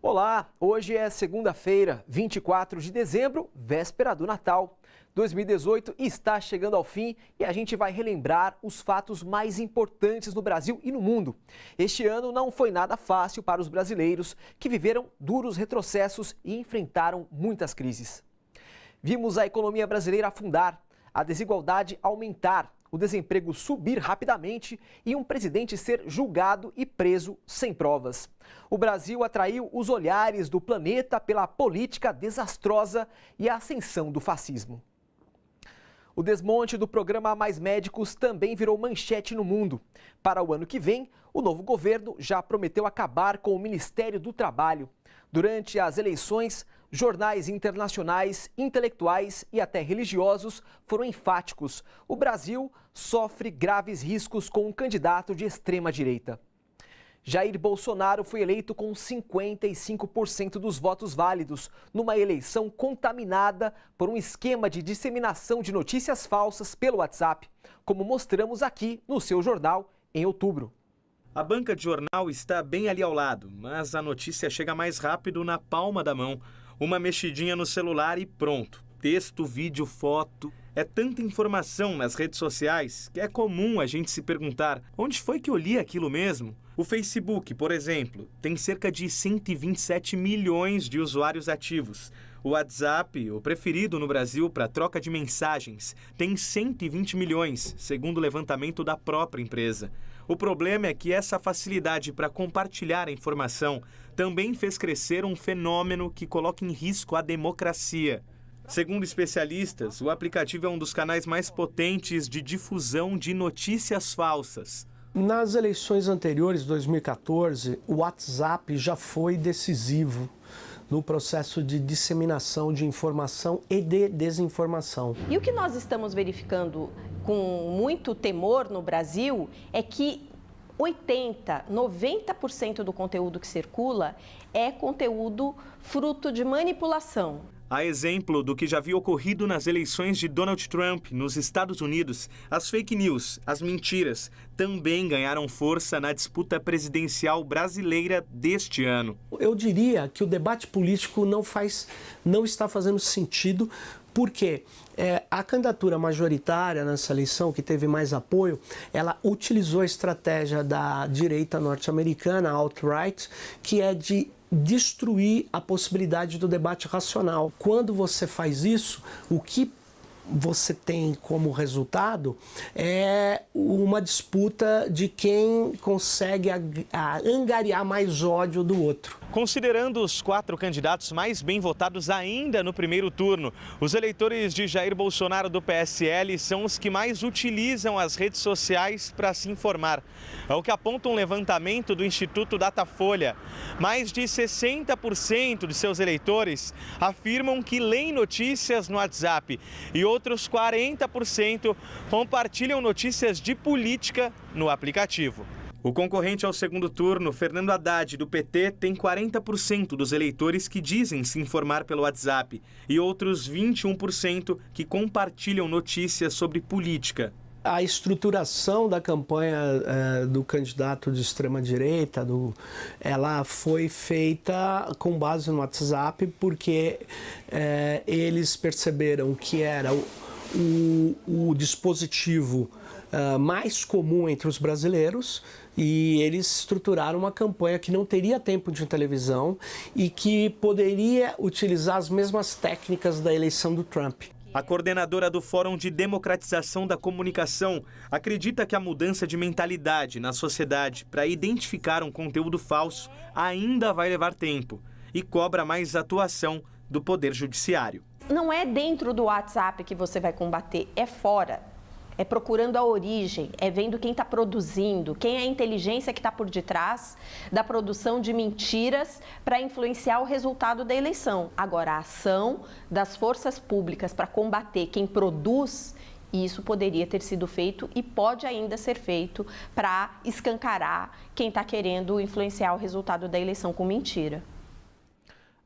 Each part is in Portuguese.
Olá, hoje é segunda-feira, 24 de dezembro, véspera do Natal. 2018 está chegando ao fim e a gente vai relembrar os fatos mais importantes no Brasil e no mundo. Este ano não foi nada fácil para os brasileiros, que viveram duros retrocessos e enfrentaram muitas crises. Vimos a economia brasileira afundar, a desigualdade aumentar, o desemprego subir rapidamente e um presidente ser julgado e preso sem provas. O Brasil atraiu os olhares do planeta pela política desastrosa e a ascensão do fascismo. O desmonte do programa Mais Médicos também virou manchete no mundo. Para o ano que vem, o novo governo já prometeu acabar com o Ministério do Trabalho. Durante as eleições, jornais internacionais, intelectuais e até religiosos foram enfáticos. O Brasil sofre graves riscos com um candidato de extrema-direita. Jair Bolsonaro foi eleito com 55% dos votos válidos, numa eleição contaminada por um esquema de disseminação de notícias falsas pelo WhatsApp, como mostramos aqui no seu jornal em outubro. A banca de jornal está bem ali ao lado, mas a notícia chega mais rápido na palma da mão. Uma mexidinha no celular e pronto. Texto, vídeo, foto. É tanta informação nas redes sociais que é comum a gente se perguntar: onde foi que eu li aquilo mesmo? O Facebook, por exemplo, tem cerca de 127 milhões de usuários ativos. O WhatsApp, o preferido no Brasil para troca de mensagens, tem 120 milhões, segundo o levantamento da própria empresa. O problema é que essa facilidade para compartilhar a informação também fez crescer um fenômeno que coloca em risco a democracia. Segundo especialistas, o aplicativo é um dos canais mais potentes de difusão de notícias falsas. Nas eleições anteriores, 2014, o WhatsApp já foi decisivo no processo de disseminação de informação e de desinformação. E o que nós estamos verificando com muito temor no Brasil é que 90% do conteúdo que circula é conteúdo fruto de manipulação. A exemplo do que já havia ocorrido nas eleições de Donald Trump nos Estados Unidos, as fake news, as mentiras, também ganharam força na disputa presidencial brasileira deste ano. Eu diria que o debate político não está fazendo sentido, porque a candidatura majoritária nessa eleição, que teve mais apoio, ela utilizou a estratégia da direita norte-americana, alt-right, que é de destruir a possibilidade do debate racional. Quando você faz isso, o que você tem como resultado é uma disputa de quem consegue angariar mais ódio do outro. Considerando os 4 candidatos mais bem votados ainda no primeiro turno, os eleitores de Jair Bolsonaro do PSL são os que mais utilizam as redes sociais para se informar. É o que aponta um levantamento do Instituto Datafolha. Mais de 60% de seus eleitores afirmam que leem notícias no WhatsApp e outros 40% compartilham notícias de política no aplicativo. O concorrente ao segundo turno, Fernando Haddad, do PT, tem 40% dos eleitores que dizem se informar pelo WhatsApp e outros 21% que compartilham notícias sobre política. A estruturação da campanha do candidato de extrema-direita, ela foi feita com base no WhatsApp, porque eles perceberam que era o dispositivo mais comum entre os brasileiros, e eles estruturaram uma campanha que não teria tempo de televisão e que poderia utilizar as mesmas técnicas da eleição do Trump. A coordenadora do Fórum de Democratização da Comunicação acredita que a mudança de mentalidade na sociedade para identificar um conteúdo falso ainda vai levar tempo e cobra mais atuação do Poder Judiciário. Não é dentro do WhatsApp que você vai combater, é fora. É procurando a origem, é vendo quem está produzindo, quem é a inteligência que está por detrás da produção de mentiras para influenciar o resultado da eleição. Agora, a ação das forças públicas para combater quem produz, isso poderia ter sido feito e pode ainda ser feito para escancarar quem está querendo influenciar o resultado da eleição com mentira.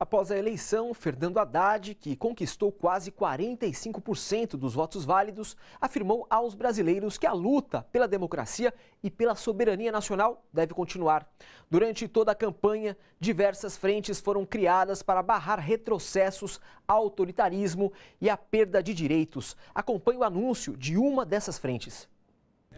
Após a eleição, Fernando Haddad, que conquistou quase 45% dos votos válidos, afirmou aos brasileiros que a luta pela democracia e pela soberania nacional deve continuar. Durante toda a campanha, diversas frentes foram criadas para barrar retrocessos, autoritarismo e a perda de direitos. Acompanhe o anúncio de uma dessas frentes.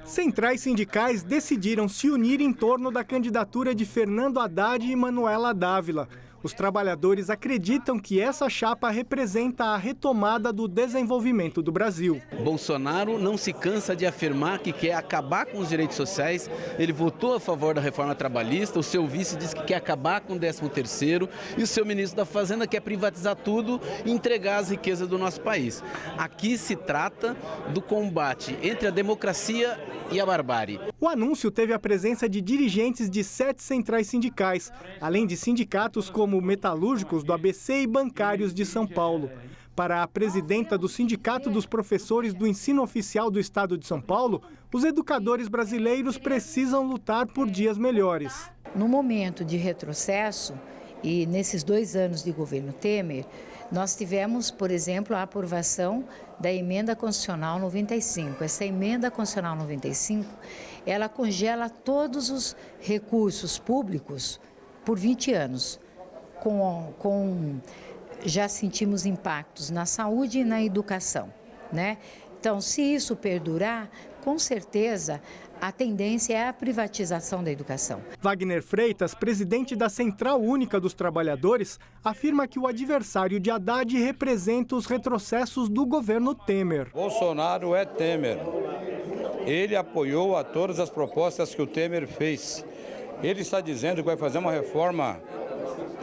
Centrais sindicais decidiram se unir em torno da candidatura de Fernando Haddad e Manuela Dávila. Os trabalhadores acreditam que essa chapa representa a retomada do desenvolvimento do Brasil. Bolsonaro não se cansa de afirmar que quer acabar com os direitos sociais. Ele votou a favor da reforma trabalhista, o seu vice diz que quer acabar com o 13º e o seu ministro da Fazenda quer privatizar tudo e entregar as riquezas do nosso país. Aqui se trata do combate entre a democracia e a barbárie. O anúncio teve a presença de dirigentes de 7 centrais sindicais, além de sindicatos como metalúrgicos do ABC e bancários de São Paulo. Para a presidenta do Sindicato dos Professores do Ensino Oficial do Estado de São Paulo, os educadores brasileiros precisam lutar por dias melhores. No momento de retrocesso, e nesses 2 anos de governo Temer, nós tivemos, por exemplo, a aprovação da Emenda Constitucional 95. Essa Emenda Constitucional 95, ela congela todos os recursos públicos por 20 anos. Já sentimos impactos na saúde e na educação, né? Então, se isso perdurar, com certeza a tendência é a privatização da educação. Wagner Freitas, presidente da Central Única dos Trabalhadores, afirma que o adversário de Haddad representa os retrocessos do governo Temer. Bolsonaro é Temer. Ele apoiou a todas as propostas que o Temer fez. Ele está dizendo que vai fazer uma reforma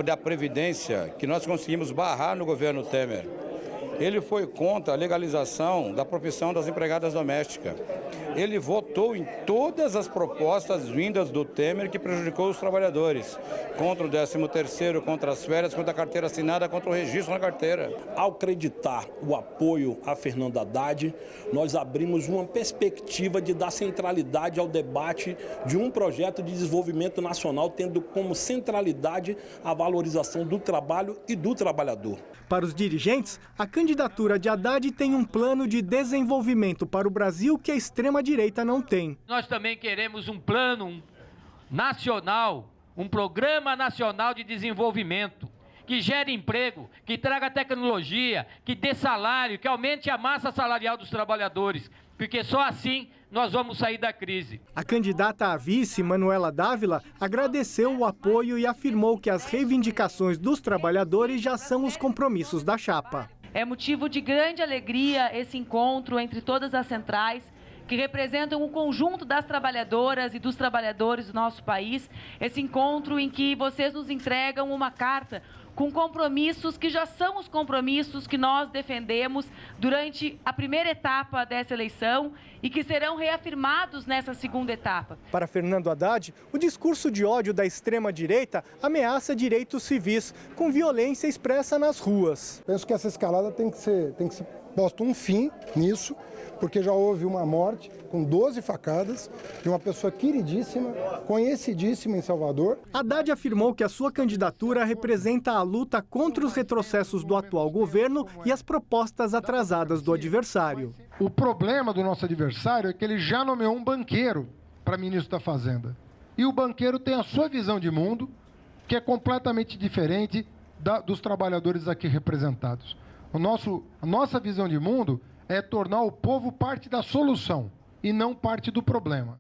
da Previdência que nós conseguimos barrar no governo Temer. Ele foi contra a legalização da profissão das empregadas domésticas. Ele votou em todas as propostas vindas do Temer que prejudicou os trabalhadores. Contra o 13º, contra as férias, contra a carteira assinada, contra o registro na carteira. Ao acreditar o apoio a Fernando Haddad, nós abrimos uma perspectiva de dar centralidade ao debate de um projeto de desenvolvimento nacional, tendo como centralidade a valorização do trabalho e do trabalhador. Para os dirigentes, a candidatura de Haddad tem um plano de desenvolvimento para o Brasil que a extrema-direita não tem. Nós também queremos um plano nacional, um programa nacional de desenvolvimento, que gere emprego, que traga tecnologia, que dê salário, que aumente a massa salarial dos trabalhadores, porque só assim nós vamos sair da crise. A candidata a vice, Manuela Dávila, agradeceu o apoio e afirmou que as reivindicações dos trabalhadores já são os compromissos da chapa. É motivo de grande alegria esse encontro entre todas as centrais, que representam o conjunto das trabalhadoras e dos trabalhadores do nosso país. Esse encontro em que vocês nos entregam uma carta com compromissos que já são os compromissos que nós defendemos durante a primeira etapa dessa eleição e que serão reafirmados nessa segunda etapa. Para Fernando Haddad, o discurso de ódio da extrema-direita ameaça direitos civis, com violência expressa nas ruas. Penso que essa escalada tem que ser posto um fim nisso, porque já houve uma morte com 12 facadas de uma pessoa queridíssima, conhecidíssima em Salvador. Haddad afirmou que a sua candidatura representa a luta contra os retrocessos do atual governo e as propostas atrasadas do adversário. O problema do nosso adversário é que ele já nomeou um banqueiro para ministro da Fazenda. E o banqueiro tem a sua visão de mundo, que é completamente diferente dos trabalhadores aqui representados. A nossa visão de mundo é tornar o povo parte da solução e não parte do problema.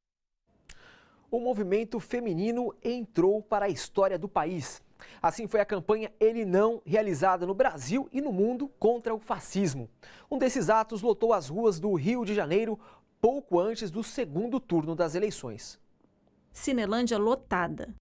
O movimento feminino entrou para a história do país. Assim foi a campanha Ele Não, realizada no Brasil e no mundo contra o fascismo. Um desses atos lotou as ruas do Rio de Janeiro pouco antes do segundo turno das eleições. Cinelândia lotada.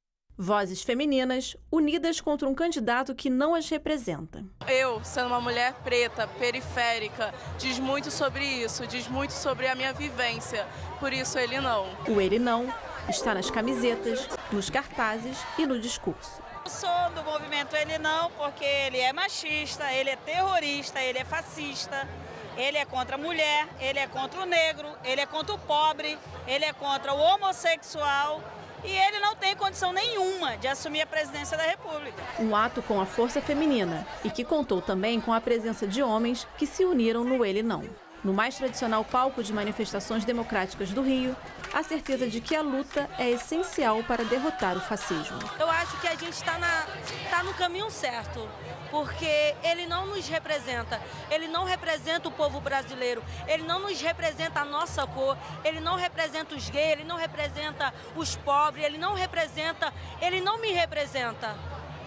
Vozes femininas unidas contra um candidato que não as representa. Eu, sendo uma mulher preta, periférica, diz muito sobre isso, diz muito sobre a minha vivência. Por isso, Ele Não. O Ele Não está nas camisetas, nos cartazes e no discurso. Eu sou do movimento Ele Não porque ele é machista, ele é terrorista, ele é fascista, ele é contra a mulher, ele é contra o negro, ele é contra o pobre, ele é contra o homossexual. e ele não tem condição nenhuma de assumir a presidência da República. Um ato com a força feminina e que contou também com a presença de homens que se uniram no Ele Não. No mais tradicional palco de manifestações democráticas do Rio, a certeza de que a luta é essencial para derrotar o fascismo. Eu acho que a gente está no caminho certo, porque ele não nos representa, ele não representa o povo brasileiro, ele não nos representa a nossa cor, ele não representa os gays, ele não representa os pobres, ele não me representa.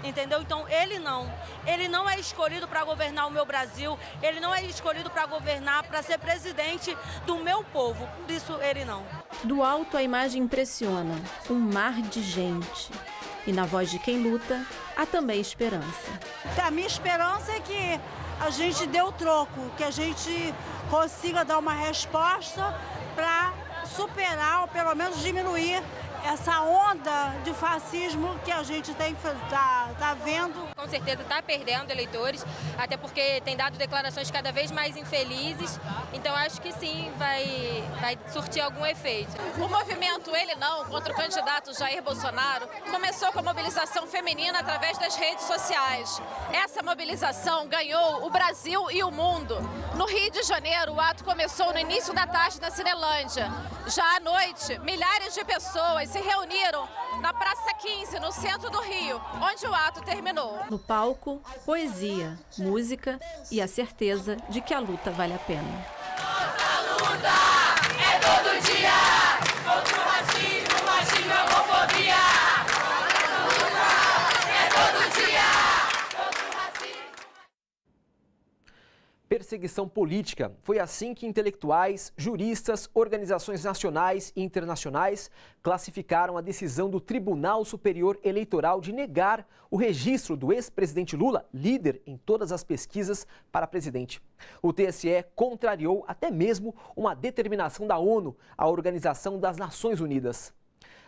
Entendeu? Então ele não é escolhido para governar o meu Brasil, ele não é escolhido para governar, para ser presidente do meu povo, por isso ele não. Do alto a imagem impressiona, um mar de gente. E na voz de quem luta, há também esperança. A minha esperança é que a gente dê o troco, que a gente consiga dar uma resposta para superar ou pelo menos diminuir essa onda de fascismo que a gente tá vendo. Com certeza está perdendo eleitores, até porque tem dado declarações cada vez mais infelizes, então acho que sim, vai surtir algum efeito. O movimento Ele Não contra o candidato Jair Bolsonaro começou com a mobilização feminina através das redes sociais. Essa mobilização ganhou o Brasil e o mundo. No Rio de Janeiro, o ato começou no início da tarde na Cinelândia. Já à noite, milhares de pessoas se reuniram na Praça 15, no centro do Rio, onde o ato terminou. No palco, poesia, música e a certeza de que a luta vale a pena. Nossa luta é todo dia contra o racismo, machismo e homofobia. Nossa luta é todo dia contra o racismo. Perseguição política. Foi assim que intelectuais, juristas, organizações nacionais e internacionais classificaram a decisão do Tribunal Superior Eleitoral de negar o registro do ex-presidente Lula, líder em todas as pesquisas para presidente. O TSE contrariou até mesmo uma determinação da ONU, a Organização das Nações Unidas.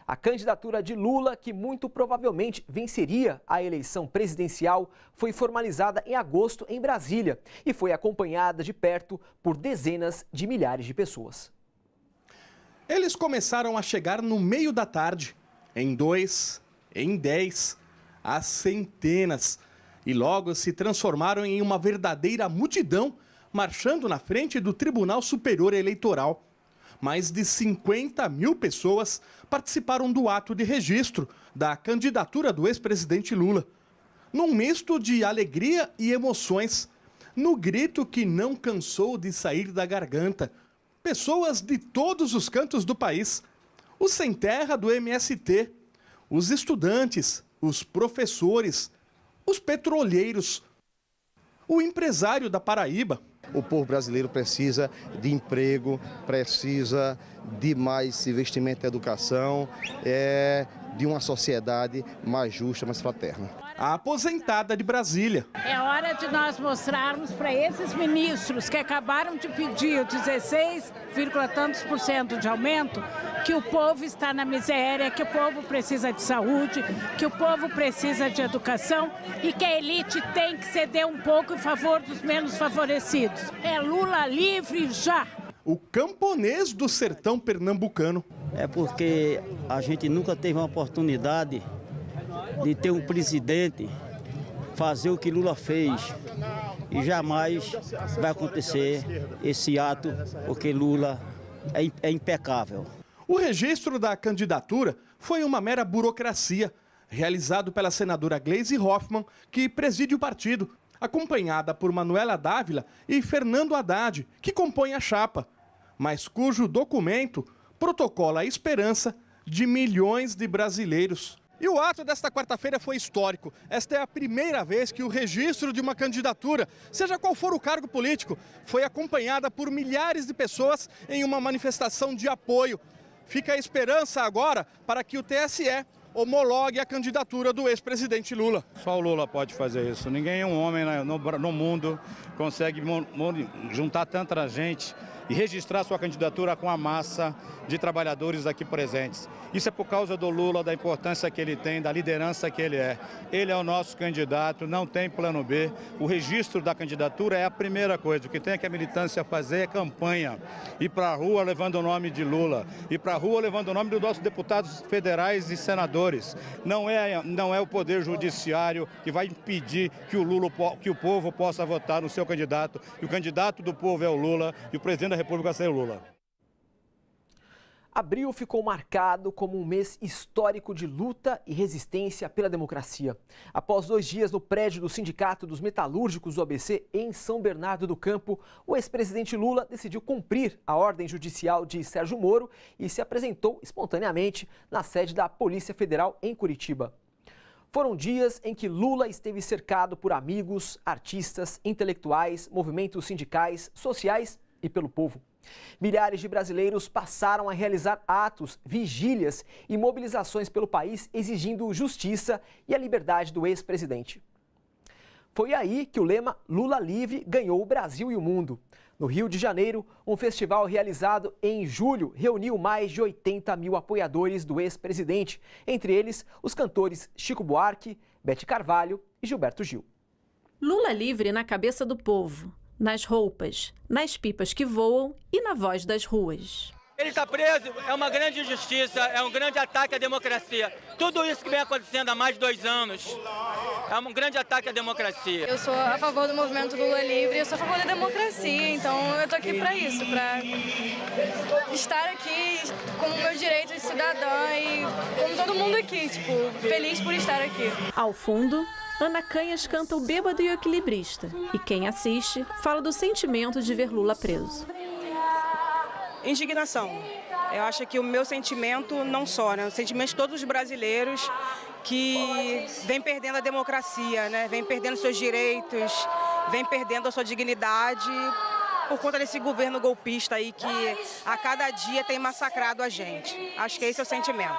A candidatura de Lula, que muito provavelmente venceria a eleição presidencial, foi formalizada em agosto em Brasília e foi acompanhada de perto por dezenas de milhares de pessoas. Eles começaram a chegar no meio da tarde, em 2, em 10, a centenas, e logo se transformaram em uma verdadeira multidão, marchando na frente do Tribunal Superior Eleitoral. Mais de 50 mil pessoas participaram do ato de registro da candidatura do ex-presidente Lula. Num misto de alegria e emoções, no grito que não cansou de sair da garganta, pessoas de todos os cantos do país, os sem terra do MST, os estudantes, os professores, os petroleiros, o empresário da Paraíba. O povo brasileiro precisa de emprego, precisa de mais investimento em educação, de uma sociedade mais justa, mais fraterna. A aposentada de Brasília. É hora de nós mostrarmos para esses ministros que acabaram de pedir 16, tantos por cento de aumento, que o povo está na miséria, que o povo precisa de saúde, que o povo precisa de educação e que a elite tem que ceder um pouco em favor dos menos favorecidos. É Lula livre já! O camponês do sertão pernambucano. É porque a gente nunca teve uma oportunidade de ter um presidente fazer o que Lula fez. E jamais vai acontecer esse ato, porque Lula é impecável. O registro da candidatura foi uma mera burocracia, realizado pela senadora Gleisi Hoffmann, que preside o partido, acompanhada por Manuela Dávila e Fernando Haddad, que compõem a chapa, mas cujo documento protocola a esperança de milhões de brasileiros. E o ato desta quarta-feira foi histórico. Esta é a primeira vez que o registro de uma candidatura, seja qual for o cargo político, foi acompanhada por milhares de pessoas em uma manifestação de apoio. Fica a esperança agora para que o TSE homologue a candidatura do ex-presidente Lula. Só o Lula pode fazer isso. Ninguém, um homem no mundo, consegue juntar tanta gente e registrar sua candidatura com a massa de trabalhadores aqui presentes. Isso é por causa do Lula, da importância que ele tem, da liderança que ele é. Ele é o nosso candidato, não tem plano B. O registro da candidatura é a primeira coisa. O que tem é que a militância fazer é campanha. Ir para a rua levando o nome de Lula. Ir para a rua levando o nome dos nossos deputados federais e senadores. Não é o Poder Judiciário que vai impedir que o povo possa votar no seu candidato. E o candidato do povo é o Lula e o presidente da República vai ser o Lula. Abril ficou marcado como um mês histórico de luta e resistência pela democracia. Após 2 dias no prédio do Sindicato dos Metalúrgicos do ABC, em São Bernardo do Campo, o ex-presidente Lula decidiu cumprir a ordem judicial de Sérgio Moro e se apresentou espontaneamente na sede da Polícia Federal em Curitiba. Foram dias em que Lula esteve cercado por amigos, artistas, intelectuais, movimentos sindicais, sociais e pelo povo. Milhares de brasileiros passaram a realizar atos, vigílias e mobilizações pelo país exigindo justiça e a liberdade do ex-presidente. Foi aí que o lema Lula Livre ganhou o Brasil e o mundo. No Rio de Janeiro, um festival realizado em julho reuniu mais de 80 mil apoiadores do ex-presidente, entre eles os cantores Chico Buarque, Bete Carvalho e Gilberto Gil. Lula livre na cabeça do povo, nas roupas, nas pipas que voam e na voz das ruas. Ele está preso, é uma grande injustiça, é um grande ataque à democracia. Tudo isso que vem acontecendo há mais de 2 anos é um grande ataque à democracia. Eu sou a favor do movimento Lula Livre, eu sou a favor da democracia, então eu tô aqui para isso, para estar aqui como meu direito de cidadã e como todo mundo aqui, feliz por estar aqui. Ao fundo, Ana Canhas canta o Bêbado e o Equilibrista, e quem assiste fala do sentimento de ver Lula preso. Indignação. Eu acho que o meu sentimento, não só, né? O sentimento de todos os brasileiros que vem perdendo a democracia, né? Vem perdendo seus direitos, vem perdendo a sua dignidade por conta desse governo golpista aí que a cada dia tem massacrado a gente. Acho que esse é o sentimento.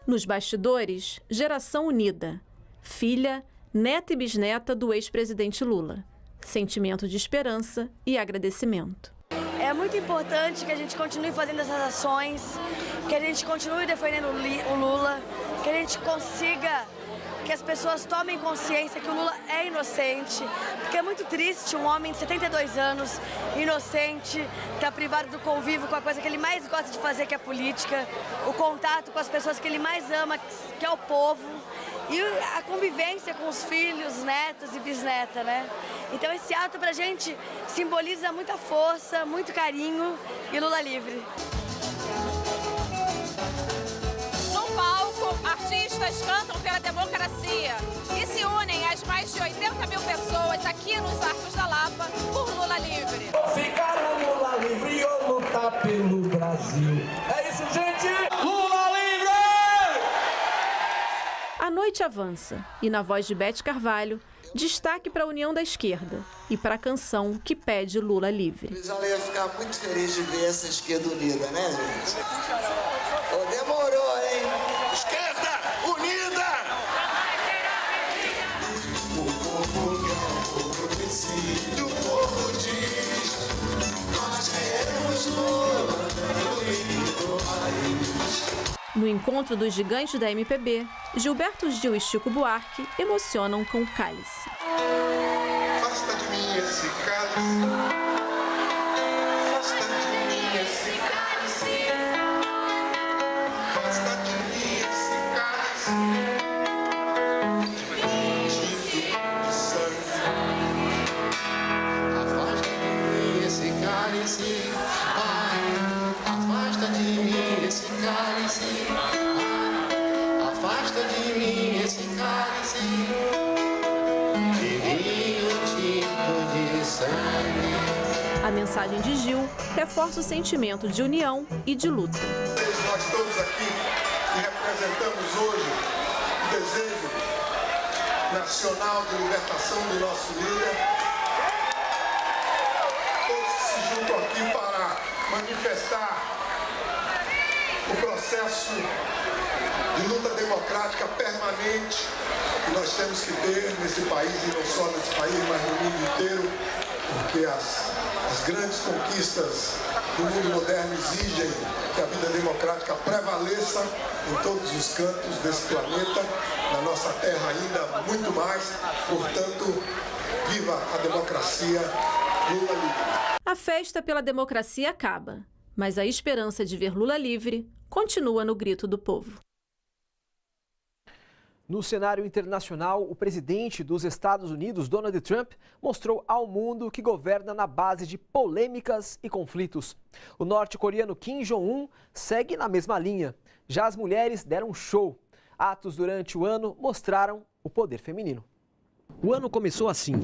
Nos bastidores, geração unida. Filha, neta e bisneta do ex-presidente Lula. Sentimento de esperança e agradecimento. É muito importante que a gente continue fazendo essas ações, que a gente continue defendendo o Lula, que a gente consiga que as pessoas tomem consciência que o Lula é inocente, porque é muito triste um homem de 72 anos, inocente, estar privado do convívio com a coisa que ele mais gosta de fazer, que é a política, o contato com as pessoas que ele mais ama, que é o povo, e a convivência com os filhos, netos e bisneta, né? Então esse ato pra gente simboliza muita força, muito carinho e Lula livre. No palco, artistas cantam pela democracia e se unem às mais de 80 mil pessoas aqui nos Arcos da Lapa por Lula livre. Ficar no Lula livre ou lutar pelo Brasil. É isso, gente! Lula livre! A noite avança e, na voz de Bete Carvalho, destaque para a união da esquerda e para a canção que pede Lula livre. Ela ia ficar muito feliz de ver essa esquerda unida, né, gente? Oh, demorou, hein? Esquerda unida! O povo quer, o povo decide, o povo diz: nós queremos Lula no país. No encontro dos gigantes da MPB, Gilberto Gil e Chico Buarque emocionam com o Cálice. Afasta de mim esse cálice. Afasta de mim esse cálice. Afasta de mim esse cálice. Tinto de sangue. Afasta de mim esse cálice. Afasta de mim esse cálice. Afasta de mim esse cálice de vinho tinto de sangue. A mensagem de Gil reforça o sentimento de união e de luta. Nós todos aqui que representamos hoje o desejo nacional de libertação do nosso líder, todos se juntam aqui para manifestar o processo de luta democrática permanente que nós temos que ter nesse país, e não só nesse país, mas no mundo inteiro, porque as As grandes conquistas do mundo moderno exigem que a vida democrática prevaleça em todos os cantos desse planeta, na nossa terra ainda muito mais. Portanto, viva a democracia, Lula livre. A festa pela democracia acaba, mas a esperança de ver Lula livre continua no grito do povo. No cenário internacional, o presidente dos Estados Unidos, Donald Trump, mostrou ao mundo que governa na base de polêmicas e conflitos. O norte-coreano Kim Jong-un segue na mesma linha. Já as mulheres deram um show. Atos durante o ano mostraram o poder feminino. O ano começou assim.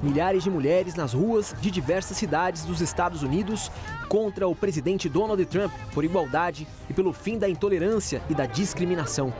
Milhares de mulheres nas ruas de diversas cidades dos Estados Unidos contra o presidente Donald Trump por igualdade e pelo fim da intolerância e da discriminação.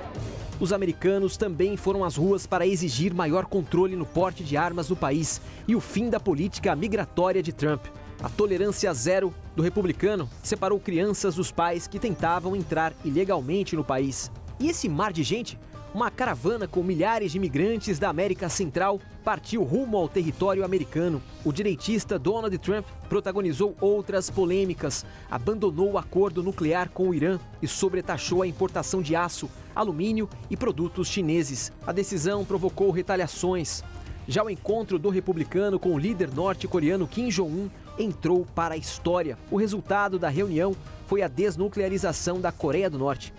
Os americanos também foram às ruas para exigir maior controle no porte de armas no país e o fim da política migratória de Trump. A tolerância zero do republicano separou crianças dos pais que tentavam entrar ilegalmente no país. E esse mar de gente? Uma caravana com milhares de imigrantes da América Central partiu rumo ao território americano. O direitista Donald Trump protagonizou outras polêmicas, abandonou o acordo nuclear com o Irã e sobretaxou a importação de aço, alumínio e produtos chineses. A decisão provocou retaliações. Já o encontro do republicano com o líder norte-coreano Kim Jong-un entrou para a história. O resultado da reunião foi a desnuclearização da Coreia do Norte.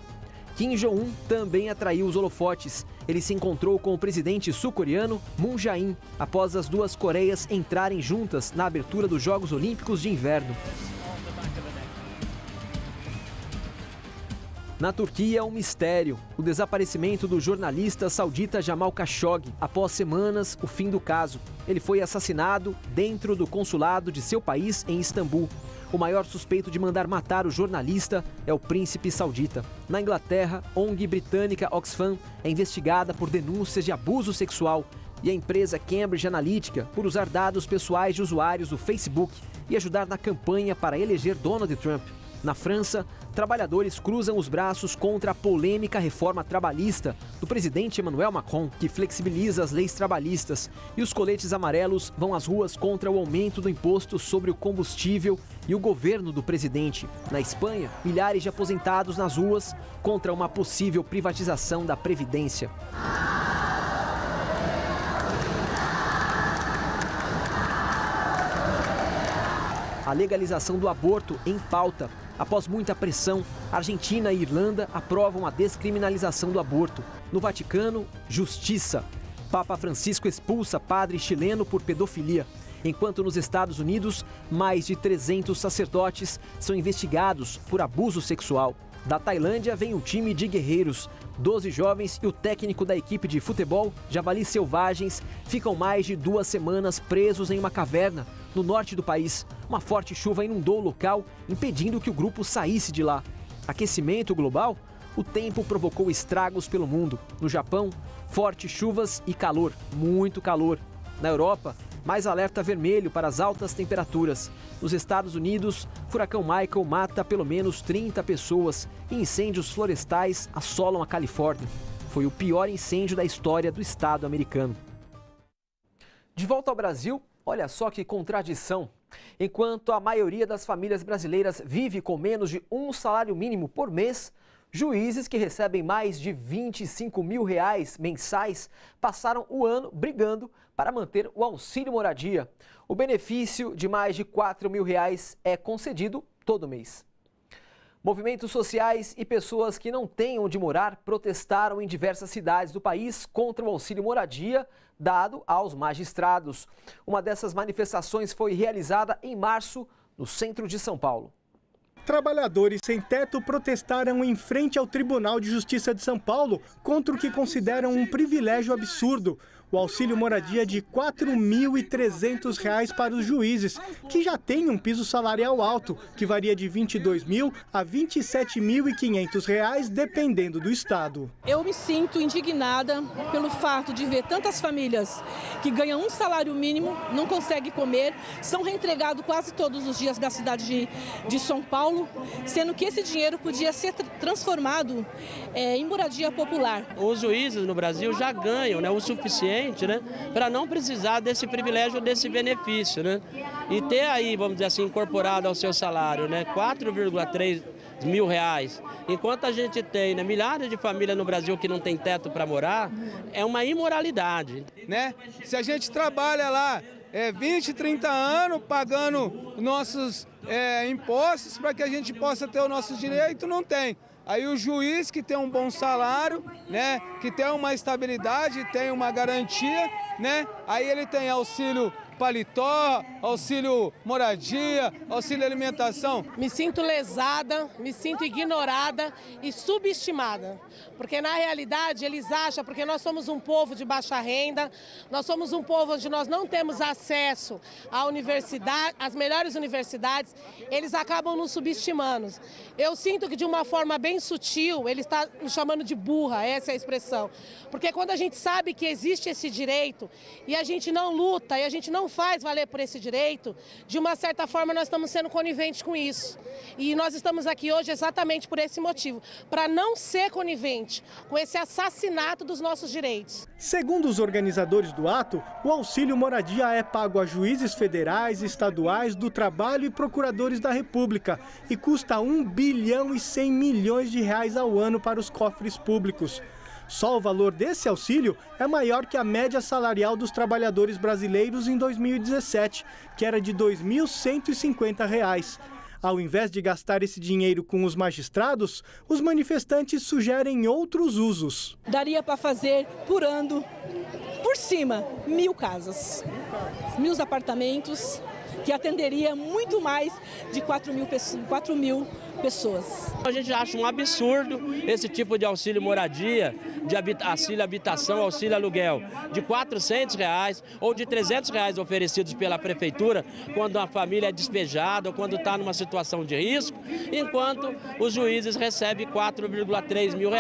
Kim Jong-un também atraiu os holofotes. Ele se encontrou com o presidente sul-coreano Moon Jae-in após as duas Coreias entrarem juntas na abertura dos Jogos Olímpicos de Inverno. Na Turquia, um mistério: o desaparecimento do jornalista saudita Jamal Khashoggi. Após semanas, o fim do caso. Ele foi assassinado dentro do consulado de seu país em Istambul. O maior suspeito de mandar matar o jornalista é o príncipe saudita. Na Inglaterra, ONG britânica Oxfam é investigada por denúncias de abuso sexual e a empresa Cambridge Analytica por usar dados pessoais de usuários do Facebook e ajudar na campanha para eleger Donald Trump. Na França, trabalhadores cruzam os braços contra a polêmica reforma trabalhista do presidente Emmanuel Macron, que flexibiliza as leis trabalhistas, e os coletes amarelos vão às ruas contra o aumento do imposto sobre o combustível e o governo do presidente. Na Espanha, milhares de aposentados nas ruas contra uma possível privatização da Previdência. A legalização do aborto em pauta. Após muita pressão, Argentina e Irlanda aprovam a descriminalização do aborto. No Vaticano, justiça. Papa Francisco expulsa padre chileno por pedofilia. Enquanto nos Estados Unidos, mais de 300 sacerdotes são investigados por abuso sexual. Da Tailândia vem um time de guerreiros. 12 jovens e o técnico da equipe de futebol, Javalis Selvagens, ficam mais de 2 semanas presos em uma caverna no norte do país. Uma forte chuva inundou o local, impedindo que o grupo saísse de lá. Aquecimento global? O tempo provocou estragos pelo mundo. No Japão, fortes chuvas e calor, muito calor. Na Europa, mais alerta vermelho para as altas temperaturas. Nos Estados Unidos, furacão Michael mata pelo menos 30 pessoas e incêndios florestais assolam a Califórnia. Foi o pior incêndio da história do estado americano. De volta ao Brasil, olha só que contradição. Enquanto a maioria das famílias brasileiras vive com menos de um salário mínimo por mês, juízes que recebem mais de R$25 mil mensais passaram o ano brigando para manter o auxílio moradia. O benefício de mais de R$4 mil é concedido todo mês. Movimentos sociais e pessoas que não têm onde morar protestaram em diversas cidades do país contra o auxílio moradia dado aos magistrados. Uma dessas manifestações foi realizada em março, no centro de São Paulo. Trabalhadores sem teto protestaram em frente ao Tribunal de Justiça de São Paulo contra o que consideram um privilégio absurdo: o auxílio moradia de R$ 4.300 para os juízes, que já têm um piso salarial alto, que varia de R$ 22.000 a R$ 27.500, dependendo do estado. Eu me sinto indignada pelo fato de ver tantas famílias que ganham um salário mínimo, não conseguem comer, são reentregados quase todos os dias da cidade de São Paulo, sendo que esse dinheiro podia ser transformado em moradia popular. Os juízes no Brasil já ganham o suficiente gente, né, para não precisar desse privilégio, desse benefício, né, e ter aí, vamos dizer assim, incorporado ao seu salário, né, 4,3 mil reais, enquanto a gente tem, né, milhares de famílias no Brasil que não tem teto para morar, é uma imoralidade. Né? Se a gente trabalha lá 20, 30 anos pagando nossos impostos para que a gente possa ter o nosso direito, não tem. Aí o juiz que tem um bom salário, né, que tem uma estabilidade, tem uma garantia, né, aí ele tem auxílio paletó, auxílio moradia, auxílio alimentação. Me sinto lesada, me sinto ignorada e subestimada, porque na realidade eles acham, porque nós somos um povo de baixa renda, nós somos um povo onde nós não temos acesso à universidade, às melhores universidades, eles acabam nos subestimando. Eu sinto que de uma forma bem sutil, ele está nos chamando de burra, essa é a expressão, porque quando a gente sabe que existe esse direito e a gente não luta e a gente não faz valer por esse direito, de uma certa forma nós estamos sendo coniventes com isso. E nós estamos aqui hoje exatamente por esse motivo, para não ser conivente com esse assassinato dos nossos direitos. Segundo os organizadores do ato, o auxílio moradia é pago a juízes federais, estaduais, do trabalho e procuradores da República e custa 1 bilhão e 100 milhões de reais ao ano para os cofres públicos. Só o valor desse auxílio é maior que a média salarial dos trabalhadores brasileiros em 2017, que era de R$ 2.150. Ao invés de gastar esse dinheiro com os magistrados, os manifestantes sugerem outros usos. Daria para fazer por ano, por cima, 1.000 casas, 1.000 apartamentos, que atenderia muito mais de 4 mil pessoas. A gente acha um absurdo esse tipo de auxílio moradia, de auxílio habitação, auxílio aluguel, de R$ 400 ou de R$ 300 oferecidos pela prefeitura quando a família é despejada ou quando está numa situação de risco, enquanto os juízes recebem R$ 4,3 mil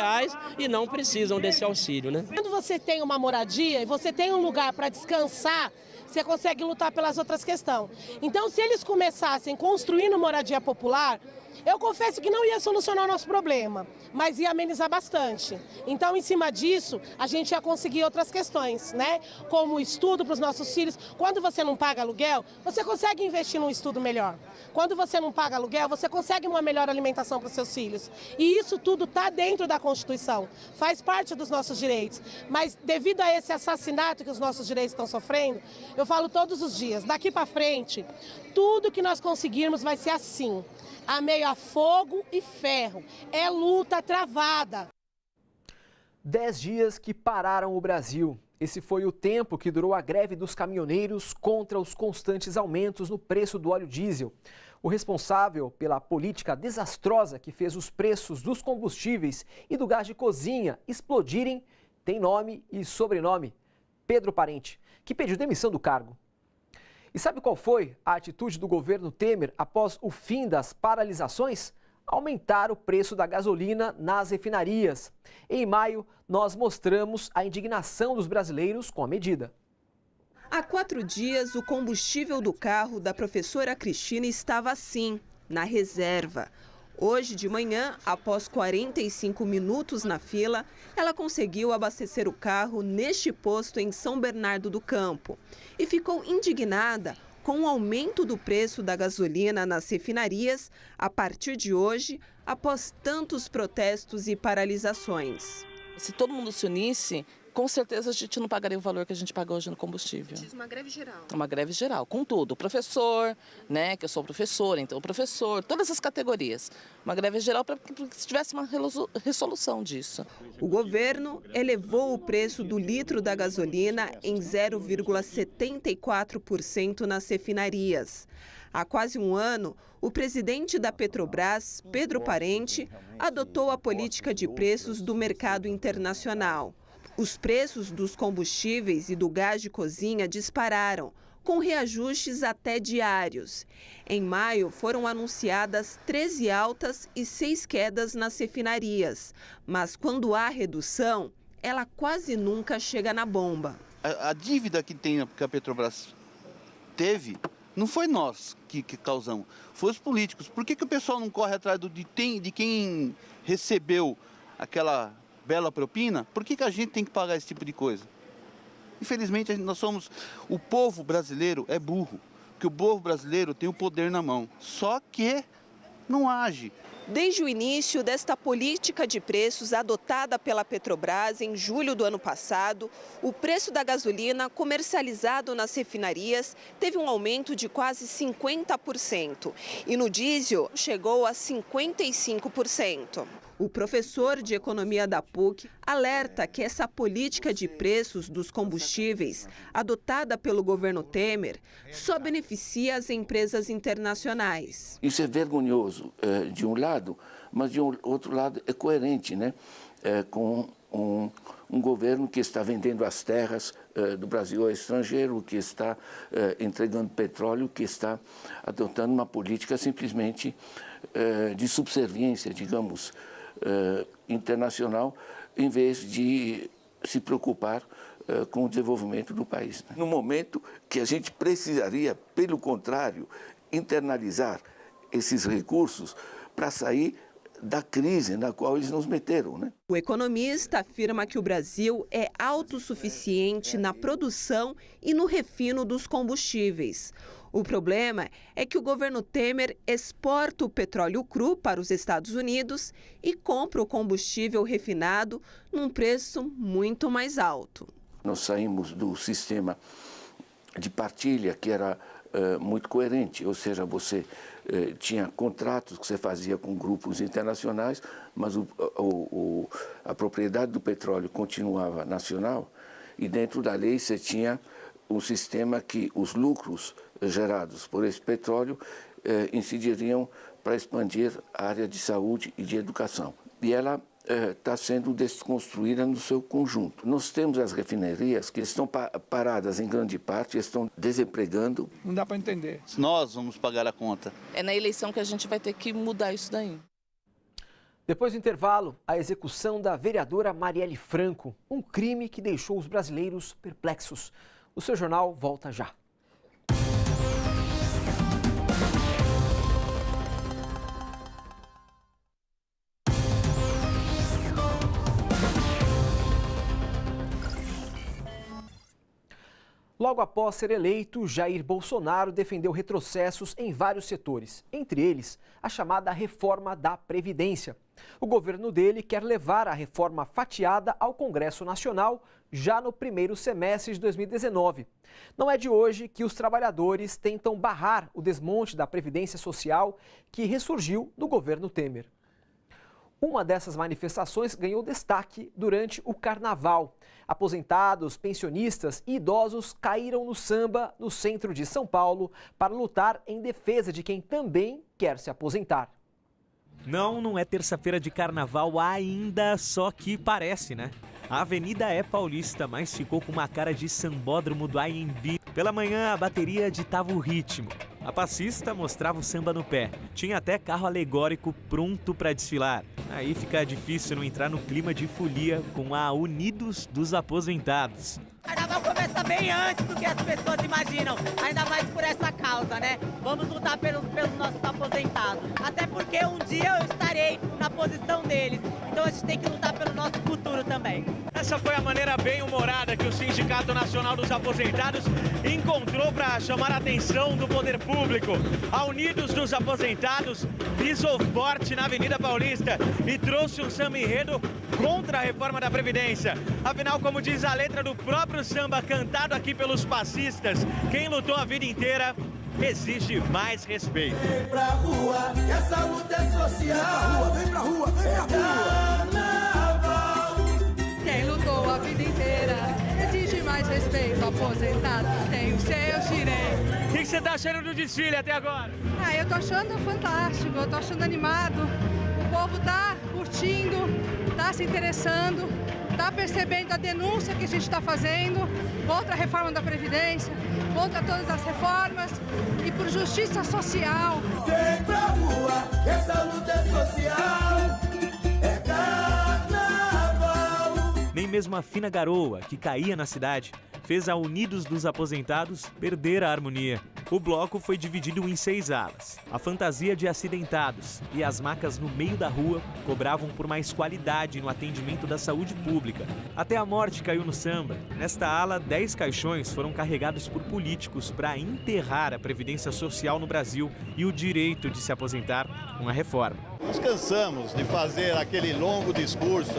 e não precisam desse auxílio, né? Quando você tem uma moradia e você tem um lugar para descansar, você consegue lutar pelas outras questões. Então, se eles começassem construindo moradia popular, eu confesso que não ia solucionar o nosso problema, mas ia amenizar bastante. Então, em cima disso, a gente ia conseguir outras questões, né? Como estudo para os nossos filhos. Quando você não paga aluguel, você consegue investir num estudo melhor. Quando você não paga aluguel, você consegue uma melhor alimentação para os seus filhos. E isso tudo está dentro da Constituição, faz parte dos nossos direitos. Mas devido a esse assassinato que os nossos direitos estão sofrendo, eu falo todos os dias, daqui para frente, tudo que nós conseguirmos vai ser assim. A meio a fogo e ferro. É luta travada. 10 dias que pararam o Brasil. Esse foi o tempo que durou a greve dos caminhoneiros contra os constantes aumentos no preço do óleo diesel. O responsável pela política desastrosa que fez os preços dos combustíveis e do gás de cozinha explodirem tem nome e sobrenome: Pedro Parente, que pediu demissão do cargo. E sabe qual foi a atitude do governo Temer após o fim das paralisações? Aumentar o preço da gasolina nas refinarias. Em maio, nós mostramos a indignação dos brasileiros com a medida. Há 4 dias, o combustível do carro da professora Cristina estava assim, na reserva. Hoje de manhã, após 45 minutos na fila, ela conseguiu abastecer o carro neste posto em São Bernardo do Campo e ficou indignada com o aumento do preço da gasolina nas refinarias a partir de hoje, após tantos protestos e paralisações. Se todo mundo se unisse, com certeza a gente não pagaria o valor que a gente paga hoje no combustível. Uma greve geral. Uma greve geral, com tudo. O professor, né, que eu sou professora, então o professor, todas as categorias. Uma greve geral para que tivesse uma resolução disso. O governo elevou o preço do litro da gasolina em 0,74% nas refinarias. Há quase um ano, o presidente da Petrobras, Pedro Parente, adotou a política de preços do mercado internacional. Os preços dos combustíveis e do gás de cozinha dispararam, com reajustes até diários. Em maio, foram anunciadas 13 altas e 6 quedas nas refinarias. Mas quando há redução, ela quase nunca chega na bomba. A dívida que a Petrobras teve, não foi nós que causamos, foi os políticos. Por que o pessoal não corre atrás de quem recebeu aquela bela propina? Por que a gente tem que pagar esse tipo de coisa? Infelizmente, o povo brasileiro é burro, porque o povo brasileiro tem o poder na mão, só que não age. Desde o início desta política de preços adotada pela Petrobras em julho do ano passado, o preço da gasolina comercializado nas refinarias teve um aumento de quase 50% e no diesel chegou a 55%. O professor de economia da PUC alerta que essa política de preços dos combustíveis, adotada pelo governo Temer, só beneficia as empresas internacionais. Isso é vergonhoso de um lado, mas de um outro lado é coerente, né? Com um governo que está vendendo as terras do Brasil ao estrangeiro, que está entregando petróleo, que está adotando uma política simplesmente de subserviência, digamos, internacional, em vez de se preocupar com o desenvolvimento do país. No momento que a gente precisaria, pelo contrário, internalizar esses recursos para sair da crise na qual eles nos meteram, né? O economista afirma que o Brasil é autossuficiente na produção e no refino dos combustíveis. O problema é que o governo Temer exporta o petróleo cru para os Estados Unidos e compra o combustível refinado num preço muito mais alto. Nós saímos do sistema de partilha que era muito coerente, ou seja, você tinha contratos que você fazia com grupos internacionais, mas a propriedade do petróleo continuava nacional e dentro da lei você tinha um sistema que os lucros gerados por esse petróleo incidiriam para expandir a área de saúde e de educação. E ela está sendo desconstruída no seu conjunto. Nós temos as refinarias que estão paradas em grande parte, estão desempregando. Não dá para entender. Nós vamos pagar a conta. É na eleição que a gente vai ter que mudar isso daí. Depois do intervalo, a execução da vereadora Marielle Franco, um crime que deixou os brasileiros perplexos. O seu jornal volta já. Logo após ser eleito, Jair Bolsonaro defendeu retrocessos em vários setores, entre eles a chamada reforma da Previdência. O governo dele quer levar a reforma fatiada ao Congresso Nacional já no primeiro semestre de 2019. Não é de hoje que os trabalhadores tentam barrar o desmonte da Previdência Social que ressurgiu do governo Temer. Uma dessas manifestações ganhou destaque durante o Carnaval. Aposentados, pensionistas e idosos caíram no samba no centro de São Paulo para lutar em defesa de quem também quer se aposentar. Não é terça-feira de Carnaval ainda, só que parece, né? A avenida é paulista, mas ficou com uma cara de sambódromo do AMB. Pela manhã, a bateria ditava o ritmo. A passista mostrava o samba no pé. Tinha até carro alegórico pronto para desfilar. Aí fica difícil não entrar no clima de folia com a Unidos dos Aposentados. O Carnaval começa bem antes do que as pessoas imaginam, ainda mais por essa causa, né? Vamos lutar pelos nossos aposentados. Até porque um dia eu estarei na posição deles, então a gente tem que lutar pelo nosso futuro também. Essa foi a maneira bem humorada que o Sindicato Nacional dos Aposentados encontrou para chamar a atenção do poder público. A Unidos dos Aposentados pisou forte na Avenida Paulista e trouxe um samba enredo contra a reforma da Previdência. Afinal, como diz a letra do próprio samba cantado aqui pelos passistas, quem lutou a vida inteira exige mais respeito. Vem pra rua, que essa luta é social. Vem pra rua, vem pra rua. Carnaval. Quem lutou a vida inteira exige mais respeito. Aposentado tem os seus direitos. O que você tá achando do desfile até agora? Eu tô achando fantástico, eu tô achando animado. O povo tá curtindo, tá se interessando, tá percebendo a denúncia que a gente está fazendo contra a reforma da Previdência, contra todas as reformas e por justiça social. Vem pra rua, essa luta é social, é carnaval. Nem mesmo a fina garoa que caía na cidade fez a Unidos dos Aposentados perder a harmonia. O bloco foi dividido em 6 alas. A fantasia de acidentados e as macas no meio da rua cobravam por mais qualidade no atendimento da saúde pública. Até a morte caiu no samba. Nesta ala, 10 caixões foram carregados por políticos para enterrar a Previdência Social no Brasil e o direito de se aposentar com a reforma. Nós cansamos de fazer aquele longo discurso,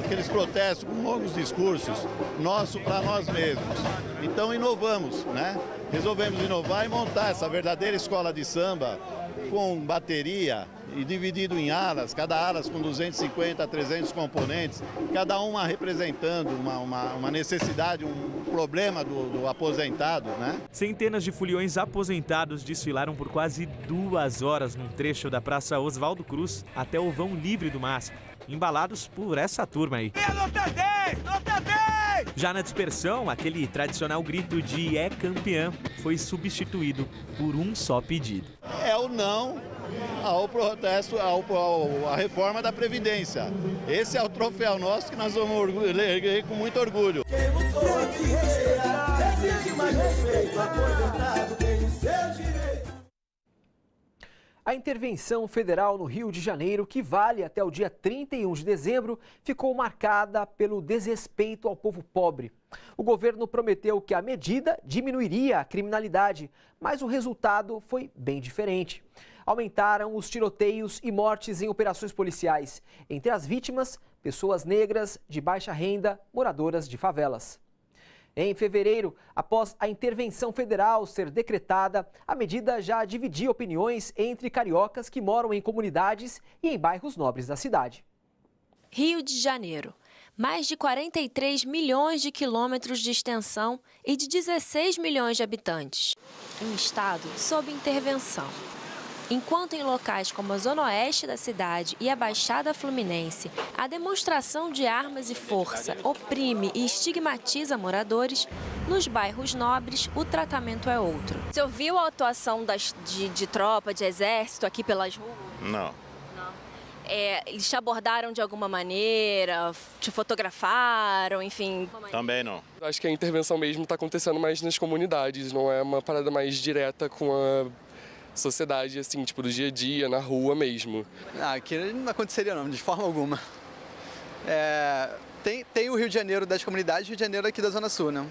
aqueles protestos com longos discursos, nosso para nós mesmos. Então inovamos, né? Resolvemos inovar e montar essa verdadeira escola de samba com bateria e dividido em alas, cada alas com 250 a 300 componentes, cada uma representando uma necessidade, um problema do aposentado, né? Centenas de foliões aposentados desfilaram por quase 2 horas num trecho da Praça Oswaldo Cruz até o Vão Livre do MASP, embalados por essa turma aí. Nota 10! Nota 10! Já na dispersão, aquele tradicional grito de "é campeã" foi substituído por um só pedido. É o não ao protesto, à reforma da Previdência. Esse é o troféu nosso que nós vamos erguer com muito orgulho. A intervenção federal no Rio de Janeiro, que vale até o dia 31 de dezembro, ficou marcada pelo desrespeito ao povo pobre. O governo prometeu que a medida diminuiria a criminalidade, mas o resultado foi bem diferente. Aumentaram os tiroteios e mortes em operações policiais. Entre as vítimas, pessoas negras, de baixa renda, moradoras de favelas. Em fevereiro, após a intervenção federal ser decretada, a medida já dividia opiniões entre cariocas que moram em comunidades e em bairros nobres da cidade. Rio de Janeiro. Mais de 43 milhões de quilômetros de extensão e de 16 milhões de habitantes. Um estado sob intervenção. Enquanto em locais como a zona oeste da cidade e a Baixada Fluminense, a demonstração de armas e força oprime e estigmatiza moradores, nos bairros nobres o tratamento é outro. Você ouviu a atuação de tropa, de exército aqui pelas ruas? Não. Eles te abordaram de alguma maneira, te fotografaram, enfim? Também não. Acho que a intervenção mesmo está acontecendo mais nas comunidades, não é uma parada mais direta com a sociedade, assim, tipo, do dia a dia, na rua mesmo. Aqui não aconteceria não, de forma alguma. Tem o Rio de Janeiro das comunidades e o Rio de Janeiro aqui da Zona Sul, né?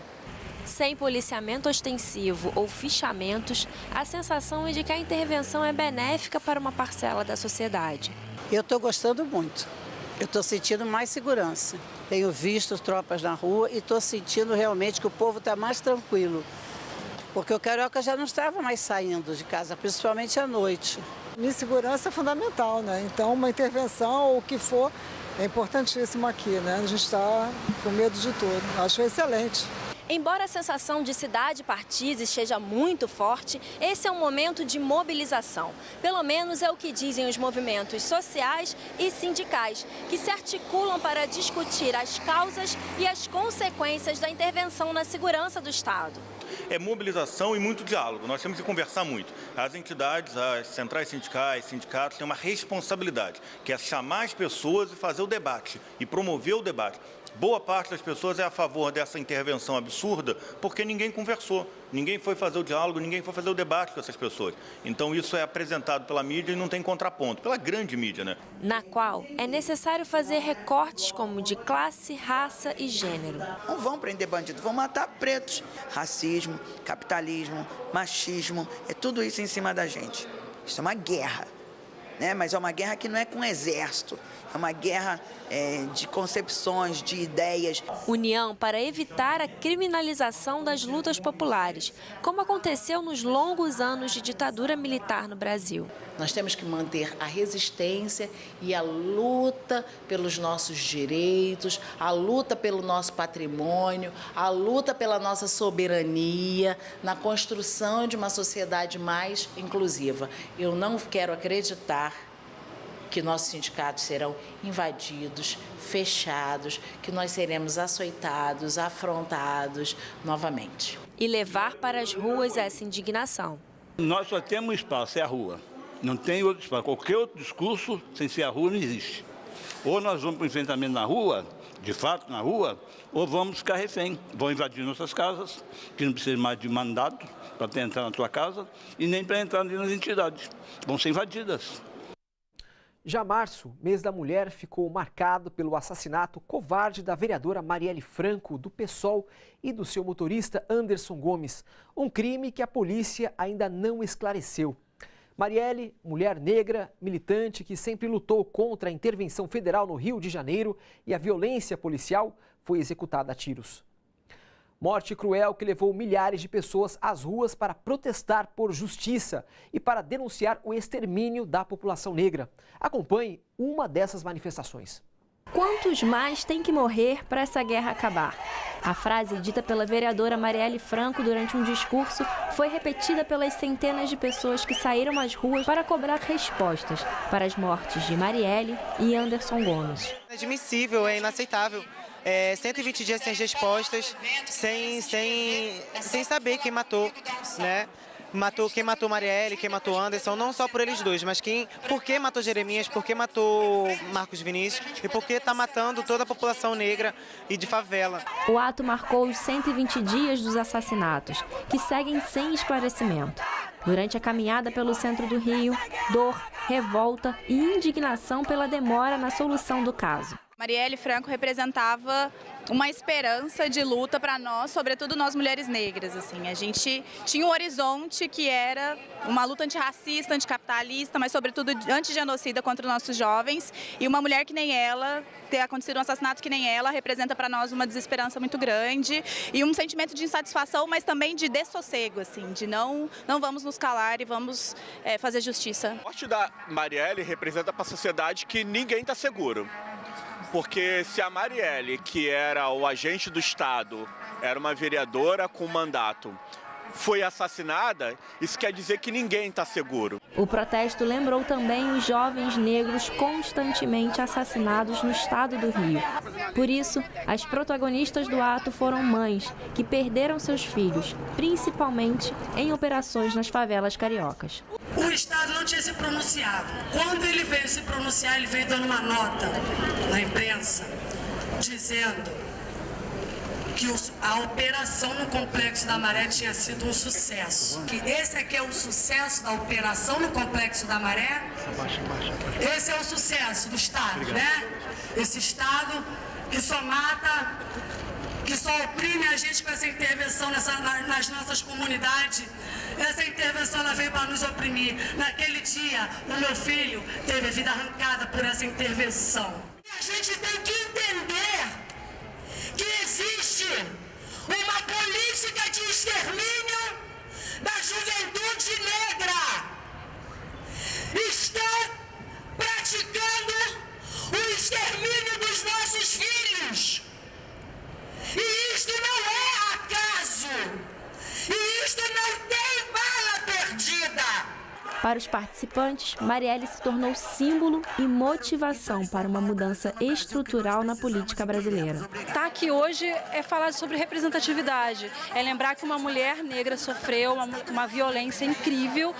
Sem policiamento ostensivo ou fichamentos, a sensação é de que a intervenção é benéfica para uma parcela da sociedade. Eu estou gostando muito. Eu estou sentindo mais segurança. Tenho visto tropas na rua e estou sentindo realmente que o povo está mais tranquilo. Porque o carioca já não estava mais saindo de casa, principalmente à noite. Minha segurança é fundamental, né? Então, uma intervenção, ou o que for, é importantíssimo aqui, né? A gente está com medo de tudo. Acho excelente. Embora a sensação de cidade partida esteja muito forte, esse é um momento de mobilização. Pelo menos é o que dizem os movimentos sociais e sindicais, que se articulam para discutir as causas e as consequências da intervenção na segurança do Estado. É mobilização e muito diálogo. Nós temos que conversar muito. As entidades, as centrais sindicais, sindicatos têm uma responsabilidade, que é chamar as pessoas e fazer o debate, e promover o debate. Boa parte das pessoas é a favor dessa intervenção absurda porque ninguém conversou, ninguém foi fazer o diálogo, ninguém foi fazer o debate com essas pessoas. Então isso é apresentado pela mídia e não tem contraponto, pela grande mídia, né? Na qual é necessário fazer recortes como de classe, raça e gênero. Não vão prender bandido, vão matar pretos. Racismo, capitalismo, machismo, é tudo isso em cima da gente. Isso é uma guerra, né? Mas é uma guerra que não é com o exército. É uma guerra de concepções, de ideias. União para evitar a criminalização das lutas populares, como aconteceu nos longos anos de ditadura militar no Brasil. Nós temos que manter a resistência e a luta pelos nossos direitos, a luta pelo nosso patrimônio, a luta pela nossa soberania, na construção de uma sociedade mais inclusiva. Eu não quero acreditar que nossos sindicatos serão invadidos, fechados, que nós seremos açoitados, afrontados novamente. E levar para as ruas essa indignação. Nós só temos um espaço, é a rua. Não tem outro espaço. Qualquer outro discurso sem ser a rua não existe. Ou nós vamos para o enfrentamento na rua, de fato na rua, ou vamos ficar refém. Vão invadir nossas casas, que não precisa mais de mandato para entrar na tua casa, e nem para entrar ali nas entidades. Vão ser invadidas. Já março, mês da mulher, ficou marcado pelo assassinato covarde da vereadora Marielle Franco, do PSOL, e do seu motorista Anderson Gomes. Um crime que a polícia ainda não esclareceu. Marielle, mulher negra, militante que sempre lutou contra a intervenção federal no Rio de Janeiro e a violência policial, foi executada a tiros. Morte cruel que levou milhares de pessoas às ruas para protestar por justiça e para denunciar o extermínio da população negra. Acompanhe uma dessas manifestações. Quantos mais tem que morrer para essa guerra acabar? A frase dita pela vereadora Marielle Franco durante um discurso foi repetida pelas centenas de pessoas que saíram às ruas para cobrar respostas para as mortes de Marielle e Anderson Gomes. É inadmissível, é inaceitável. 120 dias sem respostas, sem saber quem matou, né? Quem matou Marielle, quem matou Anderson, não só por eles dois, mas por que matou Jeremias, por que matou Marcos Vinícius e por que está matando toda a população negra e de favela. O ato marcou os 120 dias dos assassinatos, que seguem sem esclarecimento. Durante a caminhada pelo centro do Rio, dor, revolta e indignação pela demora na solução do caso. Marielle Franco representava uma esperança de luta para nós, sobretudo nós mulheres negras. Assim. A gente tinha um horizonte que era uma luta antirracista, anticapitalista, mas sobretudo antigenocida contra os nossos jovens. E uma mulher que nem ela, ter acontecido um assassinato que nem ela, representa para nós uma desesperança muito grande e um sentimento de insatisfação, mas também de dessossego, assim, de não vamos nos calar e vamos fazer justiça. A morte da Marielle representa para a sociedade que ninguém está seguro. Porque se a Marielle, que era o agente do Estado, era uma vereadora com mandato, foi assassinada, isso quer dizer que ninguém está seguro. O protesto lembrou também os jovens negros constantemente assassinados no estado do Rio. Por isso, as protagonistas do ato foram mães que perderam seus filhos, principalmente em operações nas favelas cariocas. O Estado não tinha se pronunciado. Quando ele veio se pronunciar, ele veio dando uma nota na imprensa, dizendo que a operação no Complexo da Maré tinha sido um sucesso. Que esse aqui é o sucesso da operação no Complexo da Maré. Esse é o sucesso do Estado, né? Esse Estado que só mata, que só oprime a gente com essa intervenção nas nossas comunidades. Essa intervenção ela veio para nos oprimir. Naquele dia, o meu filho teve a vida arrancada por essa intervenção. A gente tem que entender que existe uma política de extermínio da juventude negra. Estão praticando o extermínio dos nossos filhos. E isto não é acaso. E isto não tem bala perdida. Para os participantes, Marielle se tornou símbolo e motivação para uma mudança estrutural na política brasileira. Estar aqui hoje é falar sobre representatividade, é lembrar que uma mulher negra sofreu uma violência incrível,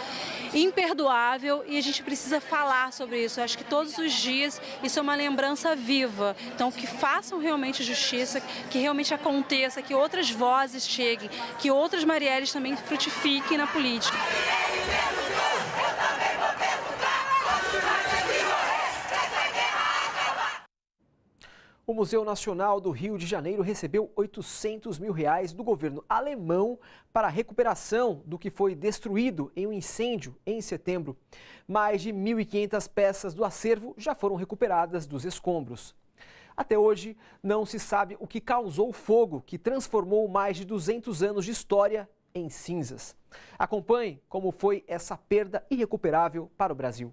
imperdoável, e a gente precisa falar sobre isso. Eu acho que todos os dias isso é uma lembrança viva. Então, que façam realmente justiça, que realmente aconteça, que outras vozes cheguem, que outras Marielles também frutifiquem na política. O Museu Nacional do Rio de Janeiro recebeu R$800 mil do governo alemão para a recuperação do que foi destruído em um incêndio em setembro. Mais de 1.500 peças do acervo já foram recuperadas dos escombros. Até hoje, não se sabe o que causou o fogo que transformou mais de 200 anos de história em cinzas. Acompanhe como foi essa perda irrecuperável para o Brasil.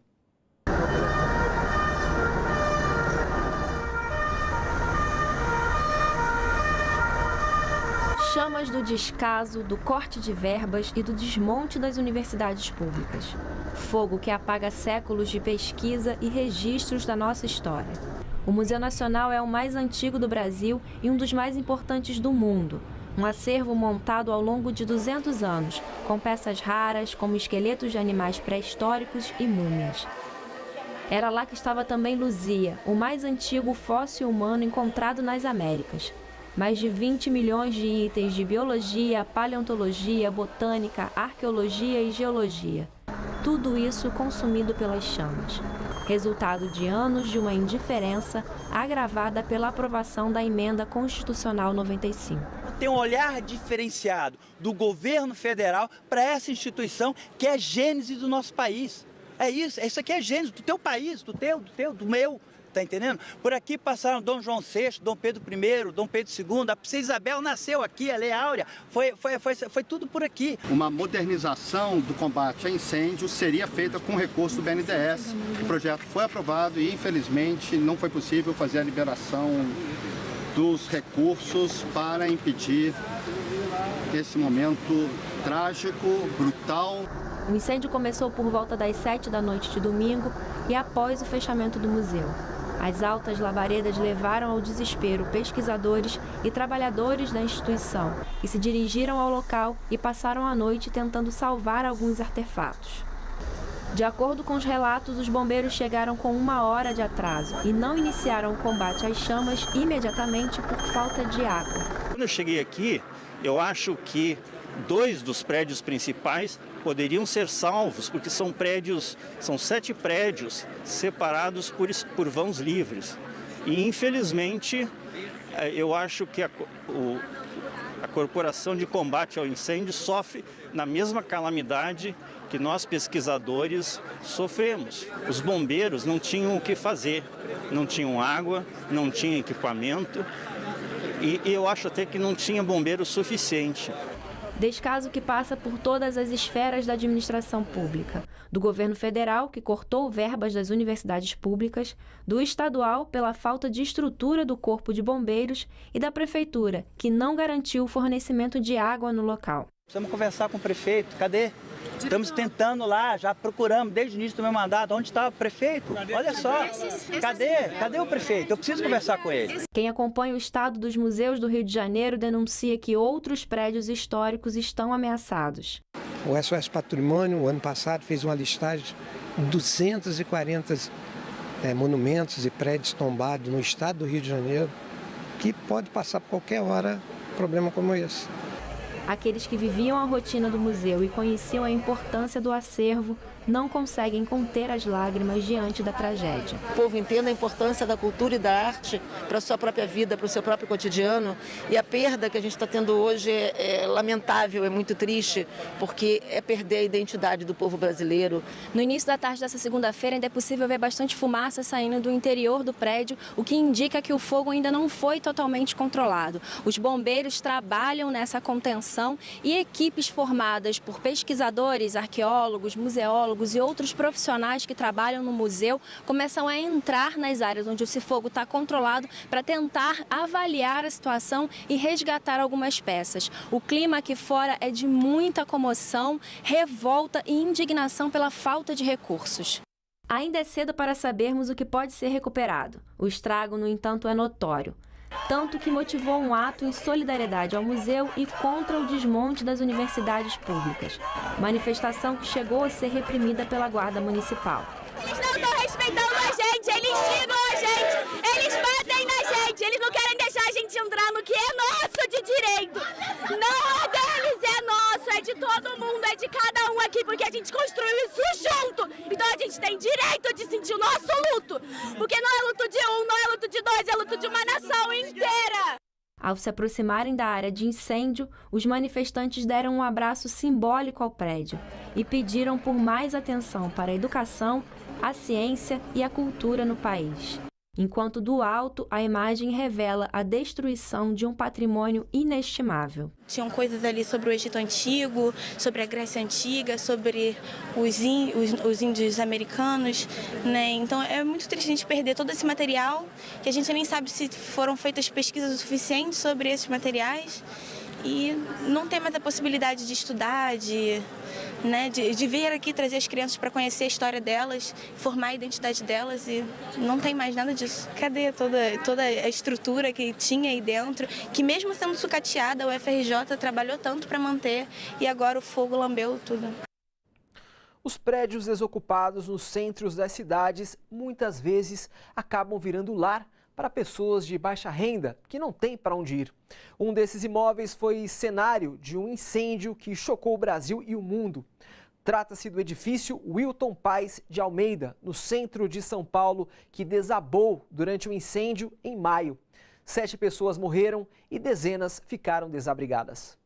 Chamas do descaso, do corte de verbas e do desmonte das universidades públicas. Fogo que apaga séculos de pesquisa e registros da nossa história. O Museu Nacional é o mais antigo do Brasil e um dos mais importantes do mundo. Um acervo montado ao longo de 200 anos, com peças raras como esqueletos de animais pré-históricos e múmias. Era lá que estava também Luzia, o mais antigo fóssil humano encontrado nas Américas. Mais de 20 milhões de itens de biologia, paleontologia, botânica, arqueologia e geologia. Tudo isso consumido pelas chamas. Resultado de anos de uma indiferença agravada pela aprovação da Emenda Constitucional 95. Tem um olhar diferenciado do governo federal para essa instituição que é a gênese do nosso país. É isso aqui é a gênese do teu país, do meu. Tá entendendo? Por aqui passaram Dom João VI, Dom Pedro I, Dom Pedro II, a princesa Isabel nasceu aqui, a Lei Áurea, foi tudo por aqui. Uma modernização do combate a incêndio seria feita com recurso do BNDES. O projeto foi aprovado e, infelizmente, não foi possível fazer a liberação dos recursos para impedir esse momento trágico, brutal. O incêndio começou por volta das 7 da noite de domingo e após o fechamento do museu. As altas labaredas levaram ao desespero pesquisadores e trabalhadores da instituição, que se dirigiram ao local e passaram a noite tentando salvar alguns artefatos. De acordo com os relatos, os bombeiros chegaram com 1 hora de atraso e não iniciaram o combate às chamas imediatamente por falta de água. Quando eu cheguei aqui, eu acho que 2 dos prédios principais poderiam ser salvos, porque são 7 prédios separados por vãos livres. E, infelizmente, eu acho que a Corporação de Combate ao Incêndio sofre na mesma calamidade que nós, pesquisadores, sofremos. Os bombeiros não tinham o que fazer, não tinham água, não tinham equipamento, e eu acho até que não tinha bombeiro suficiente. Descaso que passa por todas as esferas da administração pública, do governo federal, que cortou verbas das universidades públicas, do estadual, pela falta de estrutura do corpo de bombeiros, e da prefeitura, que não garantiu o fornecimento de água no local. Precisamos conversar com o prefeito, cadê? Estamos tentando lá, já procuramos desde o início do meu mandato, onde está o prefeito? Olha só, cadê o prefeito? Eu preciso conversar com ele. Quem acompanha o estado dos museus do Rio de Janeiro denuncia que outros prédios históricos estão ameaçados. O SOS Patrimônio, o ano passado, fez uma listagem de 240 monumentos e prédios tombados no estado do Rio de Janeiro, que pode passar por qualquer hora um problema como esse. Aqueles que viviam a rotina do museu e conheciam a importância do acervo não conseguem conter as lágrimas diante da tragédia. O povo entende a importância da cultura e da arte para a sua própria vida, para o seu próprio cotidiano. E a perda que a gente está tendo hoje é lamentável, é muito triste, porque é perder a identidade do povo brasileiro. No início da tarde dessa segunda-feira ainda é possível ver bastante fumaça saindo do interior do prédio, o que indica que o fogo ainda não foi totalmente controlado. Os bombeiros trabalham nessa contenção e equipes formadas por pesquisadores, arqueólogos, museólogos e outros profissionais que trabalham no museu começam a entrar nas áreas onde esse fogo está controlado para tentar avaliar a situação e resgatar algumas peças. O clima aqui fora é de muita comoção, revolta e indignação pela falta de recursos. Ainda é cedo para sabermos o que pode ser recuperado. O estrago, no entanto, é notório. Tanto que motivou um ato em solidariedade ao museu e contra o desmonte das universidades públicas. Manifestação que chegou a ser reprimida pela Guarda Municipal. Eles não estão respeitando a gente, eles xingam a gente, eles batem na gente, eles não querem deixar a gente entrar no que é nosso de direito. Não é deles, é nosso, é de todo mundo, é de cada um aqui, porque a gente construiu isso junto. Então a gente tem direito de sentir o nosso luto, porque não é luto de um, não é luto de dois, é luto de uma nação inteira. Ao se aproximarem da área de incêndio, os manifestantes deram um abraço simbólico ao prédio e pediram por mais atenção para a educação, a ciência e a cultura no país. Enquanto do alto, a imagem revela a destruição de um patrimônio inestimável. Tinham coisas ali sobre o Egito Antigo, sobre a Grécia Antiga, sobre os índios americanos, né? Então é muito triste a gente perder todo esse material, que a gente nem sabe se foram feitas pesquisas o suficiente sobre esses materiais e não ter mais a possibilidade de estudar, de vir aqui trazer as crianças para conhecer a história delas, formar a identidade delas e não tem mais nada disso. Cadê toda a estrutura que tinha aí dentro, que mesmo sendo sucateada, o FRJ trabalhou tanto para manter e agora o fogo lambeu tudo. Os prédios desocupados nos centros das cidades muitas vezes acabam virando lar para pessoas de baixa renda que não têm para onde ir. Um desses imóveis foi cenário de um incêndio que chocou o Brasil e o mundo. Trata-se do edifício Wilton Paes de Almeida, no centro de São Paulo, que desabou durante um incêndio em maio. 7 pessoas morreram e dezenas ficaram desabrigadas.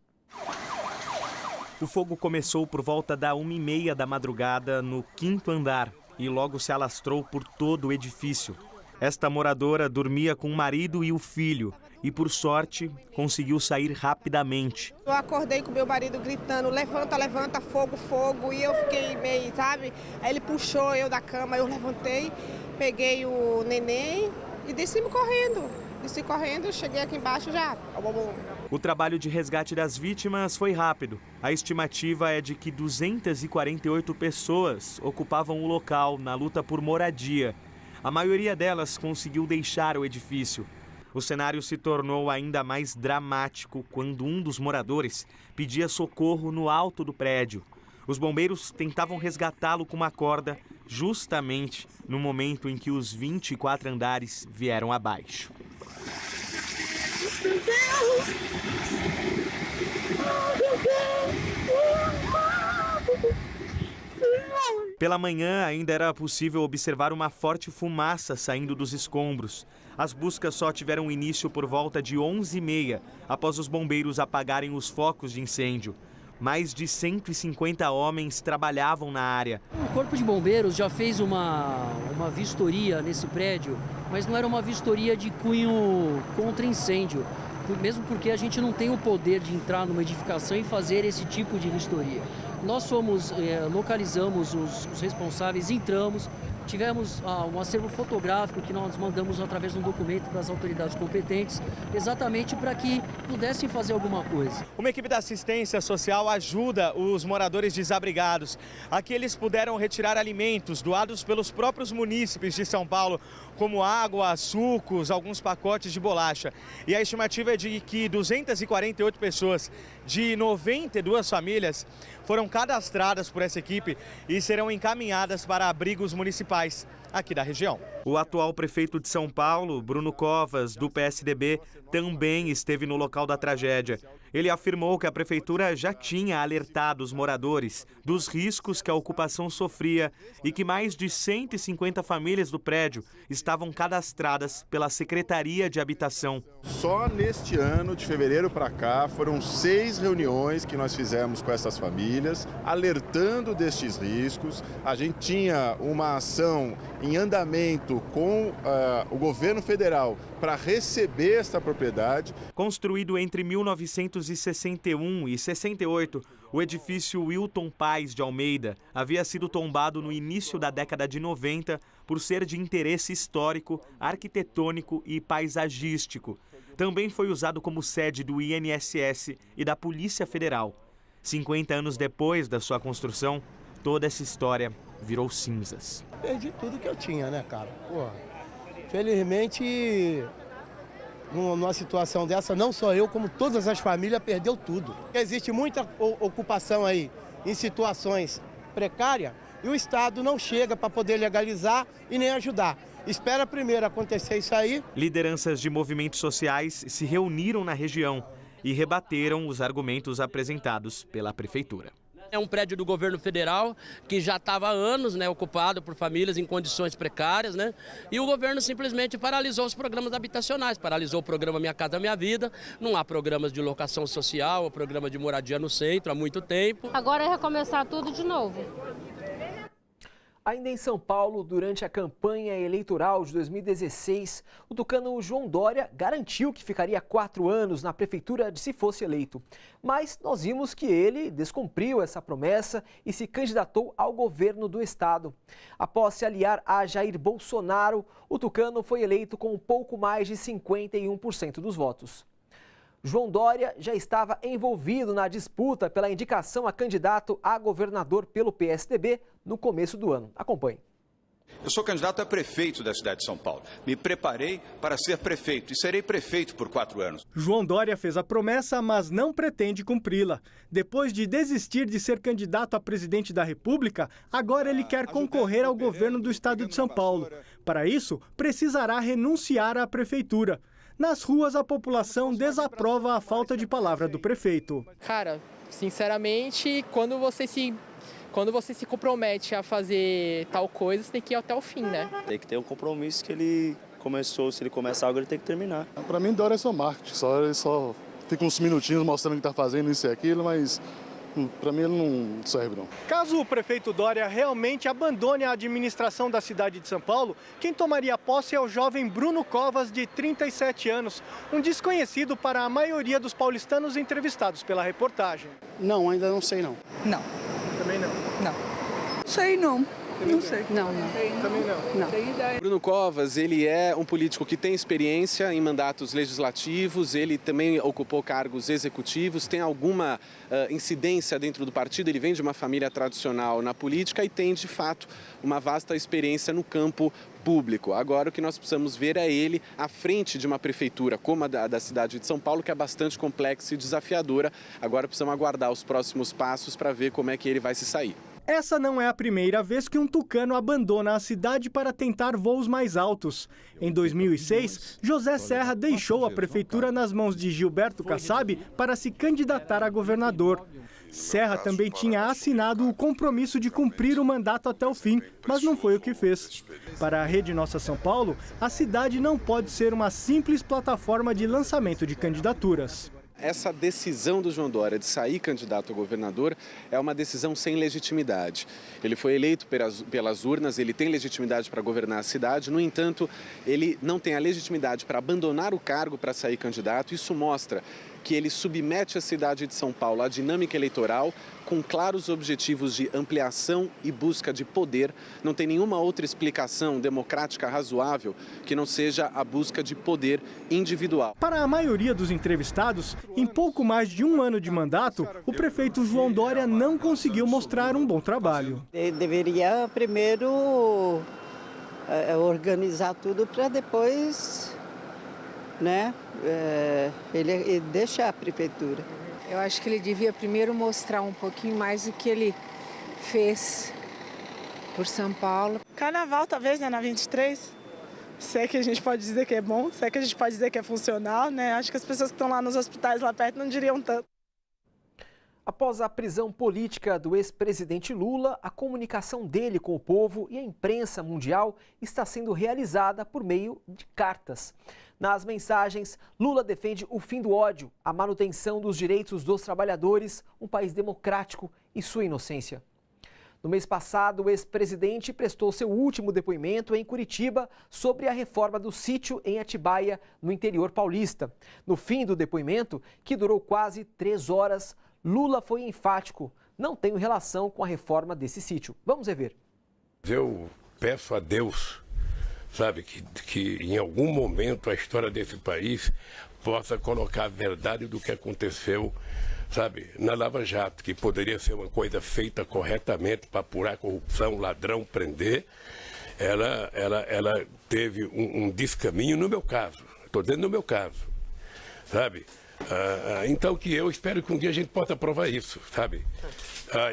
O fogo começou por volta da 1h30 da madrugada no 5º andar e logo se alastrou por todo o edifício. Esta moradora dormia com o marido e o filho e, por sorte, conseguiu sair rapidamente. Eu acordei com meu marido gritando, levanta, levanta, fogo, fogo, e eu fiquei meio, sabe? Aí ele puxou eu da cama, eu levantei, peguei o neném e desci correndo. Desci correndo, cheguei aqui embaixo já. O trabalho de resgate das vítimas foi rápido. A estimativa é de que 248 pessoas ocupavam o local na luta por moradia. A maioria delas conseguiu deixar o edifício. O cenário se tornou ainda mais dramático quando um dos moradores pedia socorro no alto do prédio. Os bombeiros tentavam resgatá-lo com uma corda, justamente no momento em que os 24 andares vieram abaixo. Pela manhã, ainda era possível observar uma forte fumaça saindo dos escombros. As buscas só tiveram início por volta de 11h30, após os bombeiros apagarem os focos de incêndio. Mais de 150 homens trabalhavam na área. O Corpo de Bombeiros já fez uma vistoria nesse prédio, mas não era uma vistoria de cunho contra incêndio, mesmo porque a gente não tem o poder de entrar numa edificação e fazer esse tipo de vistoria. Nós localizamos os responsáveis, entramos, tivemos um acervo fotográfico que nós mandamos através de um documento para as autoridades competentes, exatamente para que pudessem fazer alguma coisa. Uma equipe da assistência social ajuda os moradores desabrigados. Aqui eles puderam retirar alimentos doados pelos próprios munícipes de São Paulo, como água, sucos, alguns pacotes de bolacha. E a estimativa é de que 248 pessoas de 92 famílias foram cadastradas por essa equipe e serão encaminhadas para abrigos municipais aqui da região. O atual prefeito de São Paulo, Bruno Covas, do PSDB, também esteve no local da tragédia. Ele afirmou que a prefeitura já tinha alertado os moradores dos riscos que a ocupação sofria e que mais de 150 famílias do prédio estavam cadastradas pela Secretaria de Habitação. Só neste ano, de fevereiro para cá, foram 6 reuniões que nós fizemos com essas famílias, alertando destes riscos. A gente tinha uma ação em andamento com o governo federal para receber esta propriedade. Construído entre 1961 e 68, o edifício Wilton Paes de Almeida havia sido tombado no início da década de 90 por ser de interesse histórico, arquitetônico e paisagístico. Também foi usado como sede do INSS e da Polícia Federal. 50 anos depois da sua construção, toda essa história virou cinzas. Perdi tudo que eu tinha, né, cara? Porra. Felizmente, numa situação dessa, não só eu, como todas as famílias, perdeu tudo. Existe muita ocupação aí em situações precárias e o Estado não chega para poder legalizar e nem ajudar. Espera primeiro acontecer isso aí. Lideranças de movimentos sociais se reuniram na região e rebateram os argumentos apresentados pela prefeitura. É um prédio do governo federal que já estava há anos, né, ocupado por famílias em condições precárias, né? E o governo simplesmente paralisou os programas habitacionais, paralisou o programa Minha Casa Minha Vida. Não há programas de locação social, ou programa de moradia no centro há muito tempo. Agora é recomeçar tudo de novo. Ainda em São Paulo, durante a campanha eleitoral de 2016, o tucano João Dória garantiu que ficaria 4 anos na prefeitura se fosse eleito. Mas nós vimos que ele descumpriu essa promessa e se candidatou ao governo do estado. Após se aliar a Jair Bolsonaro, o tucano foi eleito com um pouco mais de 51% dos votos. João Dória já estava envolvido na disputa pela indicação a candidato a governador pelo PSDB no começo do ano. Acompanhe. Eu sou candidato a prefeito da cidade de São Paulo. Me preparei para ser prefeito e serei prefeito por 4 anos. João Dória fez a promessa, mas não pretende cumpri-la. Depois de desistir de ser candidato a presidente da República, agora ele quer concorrer ao governo do estado de São Paulo. Para isso, precisará renunciar à prefeitura. Nas ruas, a população desaprova a falta de palavra do prefeito. Cara, sinceramente, quando você se compromete a fazer tal coisa, você tem que ir até o fim, né? Tem que ter um compromisso que ele começou, se ele começar algo, ele tem que terminar. Para mim, Dória é só marketing, ele só fica uns minutinhos mostrando que está fazendo isso e aquilo, mas para mim ele não serve não. Caso o prefeito Dória realmente abandone a administração da cidade de São Paulo, quem tomaria posse é o jovem Bruno Covas, de 37 anos, um desconhecido para a maioria dos paulistanos entrevistados pela reportagem. Não, ainda não sei não. Não. Também não? Não. Sei não. Não sei. Não. Também não. Bruno Covas, ele é um político que tem experiência em mandatos legislativos, ele também ocupou cargos executivos, tem alguma incidência dentro do partido, ele vem de uma família tradicional na política e tem, de fato, uma vasta experiência no campo público. Agora, o que nós precisamos ver é ele à frente de uma prefeitura como a da cidade de São Paulo, que é bastante complexa e desafiadora. Agora precisamos aguardar os próximos passos para ver como é que ele vai se sair. Essa não é a primeira vez que um tucano abandona a cidade para tentar voos mais altos. Em 2006, José Serra deixou a prefeitura nas mãos de Gilberto Kassab para se candidatar a governador. Serra também tinha assinado o compromisso de cumprir o mandato até o fim, mas não foi o que fez. Para a Rede Nossa São Paulo, a cidade não pode ser uma simples plataforma de lançamento de candidaturas. Essa decisão do João Dória de sair candidato a governador é uma decisão sem legitimidade. Ele foi eleito pelas urnas, ele tem legitimidade para governar a cidade, no entanto, ele não tem a legitimidade para abandonar o cargo para sair candidato. Isso mostra que ele submete a cidade de São Paulo à dinâmica eleitoral com claros objetivos de ampliação e busca de poder. Não tem nenhuma outra explicação democrática razoável que não seja a busca de poder individual. Para a maioria dos entrevistados, em pouco mais de um ano de mandato, o prefeito João Dória não conseguiu mostrar um bom trabalho. Ele deveria primeiro organizar tudo para depois, ele deixar a prefeitura. Eu acho que ele devia primeiro mostrar um pouquinho mais o que ele fez por São Paulo. Carnaval, talvez, na 23. Se é que a gente pode dizer que é bom, se é que a gente pode dizer que é funcional, Acho que as pessoas que estão lá nos hospitais lá perto não diriam tanto. Após a prisão política do ex-presidente Lula, a comunicação dele com o povo e a imprensa mundial está sendo realizada por meio de cartas. Nas mensagens, Lula defende o fim do ódio, a manutenção dos direitos dos trabalhadores, um país democrático e sua inocência. No mês passado, o ex-presidente prestou seu último depoimento em Curitiba sobre a reforma do sítio em Atibaia, no interior paulista. No fim do depoimento, que durou quase 3 horas, Lula foi enfático. Não tenho relação com a reforma desse sítio. Vamos rever. Eu peço a Deus, que em algum momento a história desse país possa colocar a verdade do que aconteceu, na Lava Jato, que poderia ser uma coisa feita corretamente para apurar corrupção, ladrão, prender. Ela teve um descaminho no meu caso, estou dizendo no meu caso, Então que eu espero que um dia a gente possa provar isso,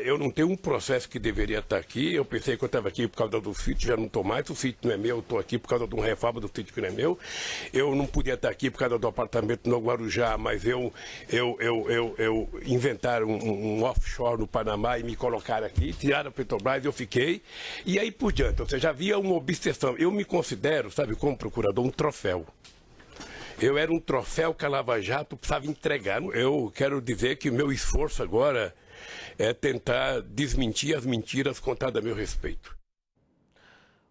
Eu não tenho um processo que deveria estar aqui. Eu pensei que eu estava aqui por causa do sítio, já não estou mais. O sítio não é meu, eu estou aqui por causa de uma reforma do sítio que não é meu. Eu não podia estar aqui por causa do apartamento no Guarujá, mas eu inventaram um offshore no Panamá e me colocaram aqui, tiraram a Petrobras, eu fiquei. E aí por diante, ou seja, havia uma obsessão. Eu me considero, como procurador, um troféu. Eu era um troféu que a Lava Jato precisava entregar. Eu quero dizer que o meu esforço agora é tentar desmentir as mentiras contadas a meu respeito.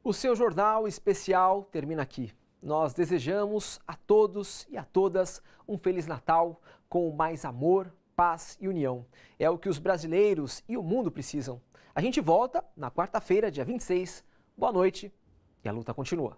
O seu Jornal Especial termina aqui. Nós desejamos a todos e a todas um Feliz Natal com mais amor, paz e união. É o que os brasileiros e o mundo precisam. A gente volta na quarta-feira, dia 26. Boa noite e a luta continua.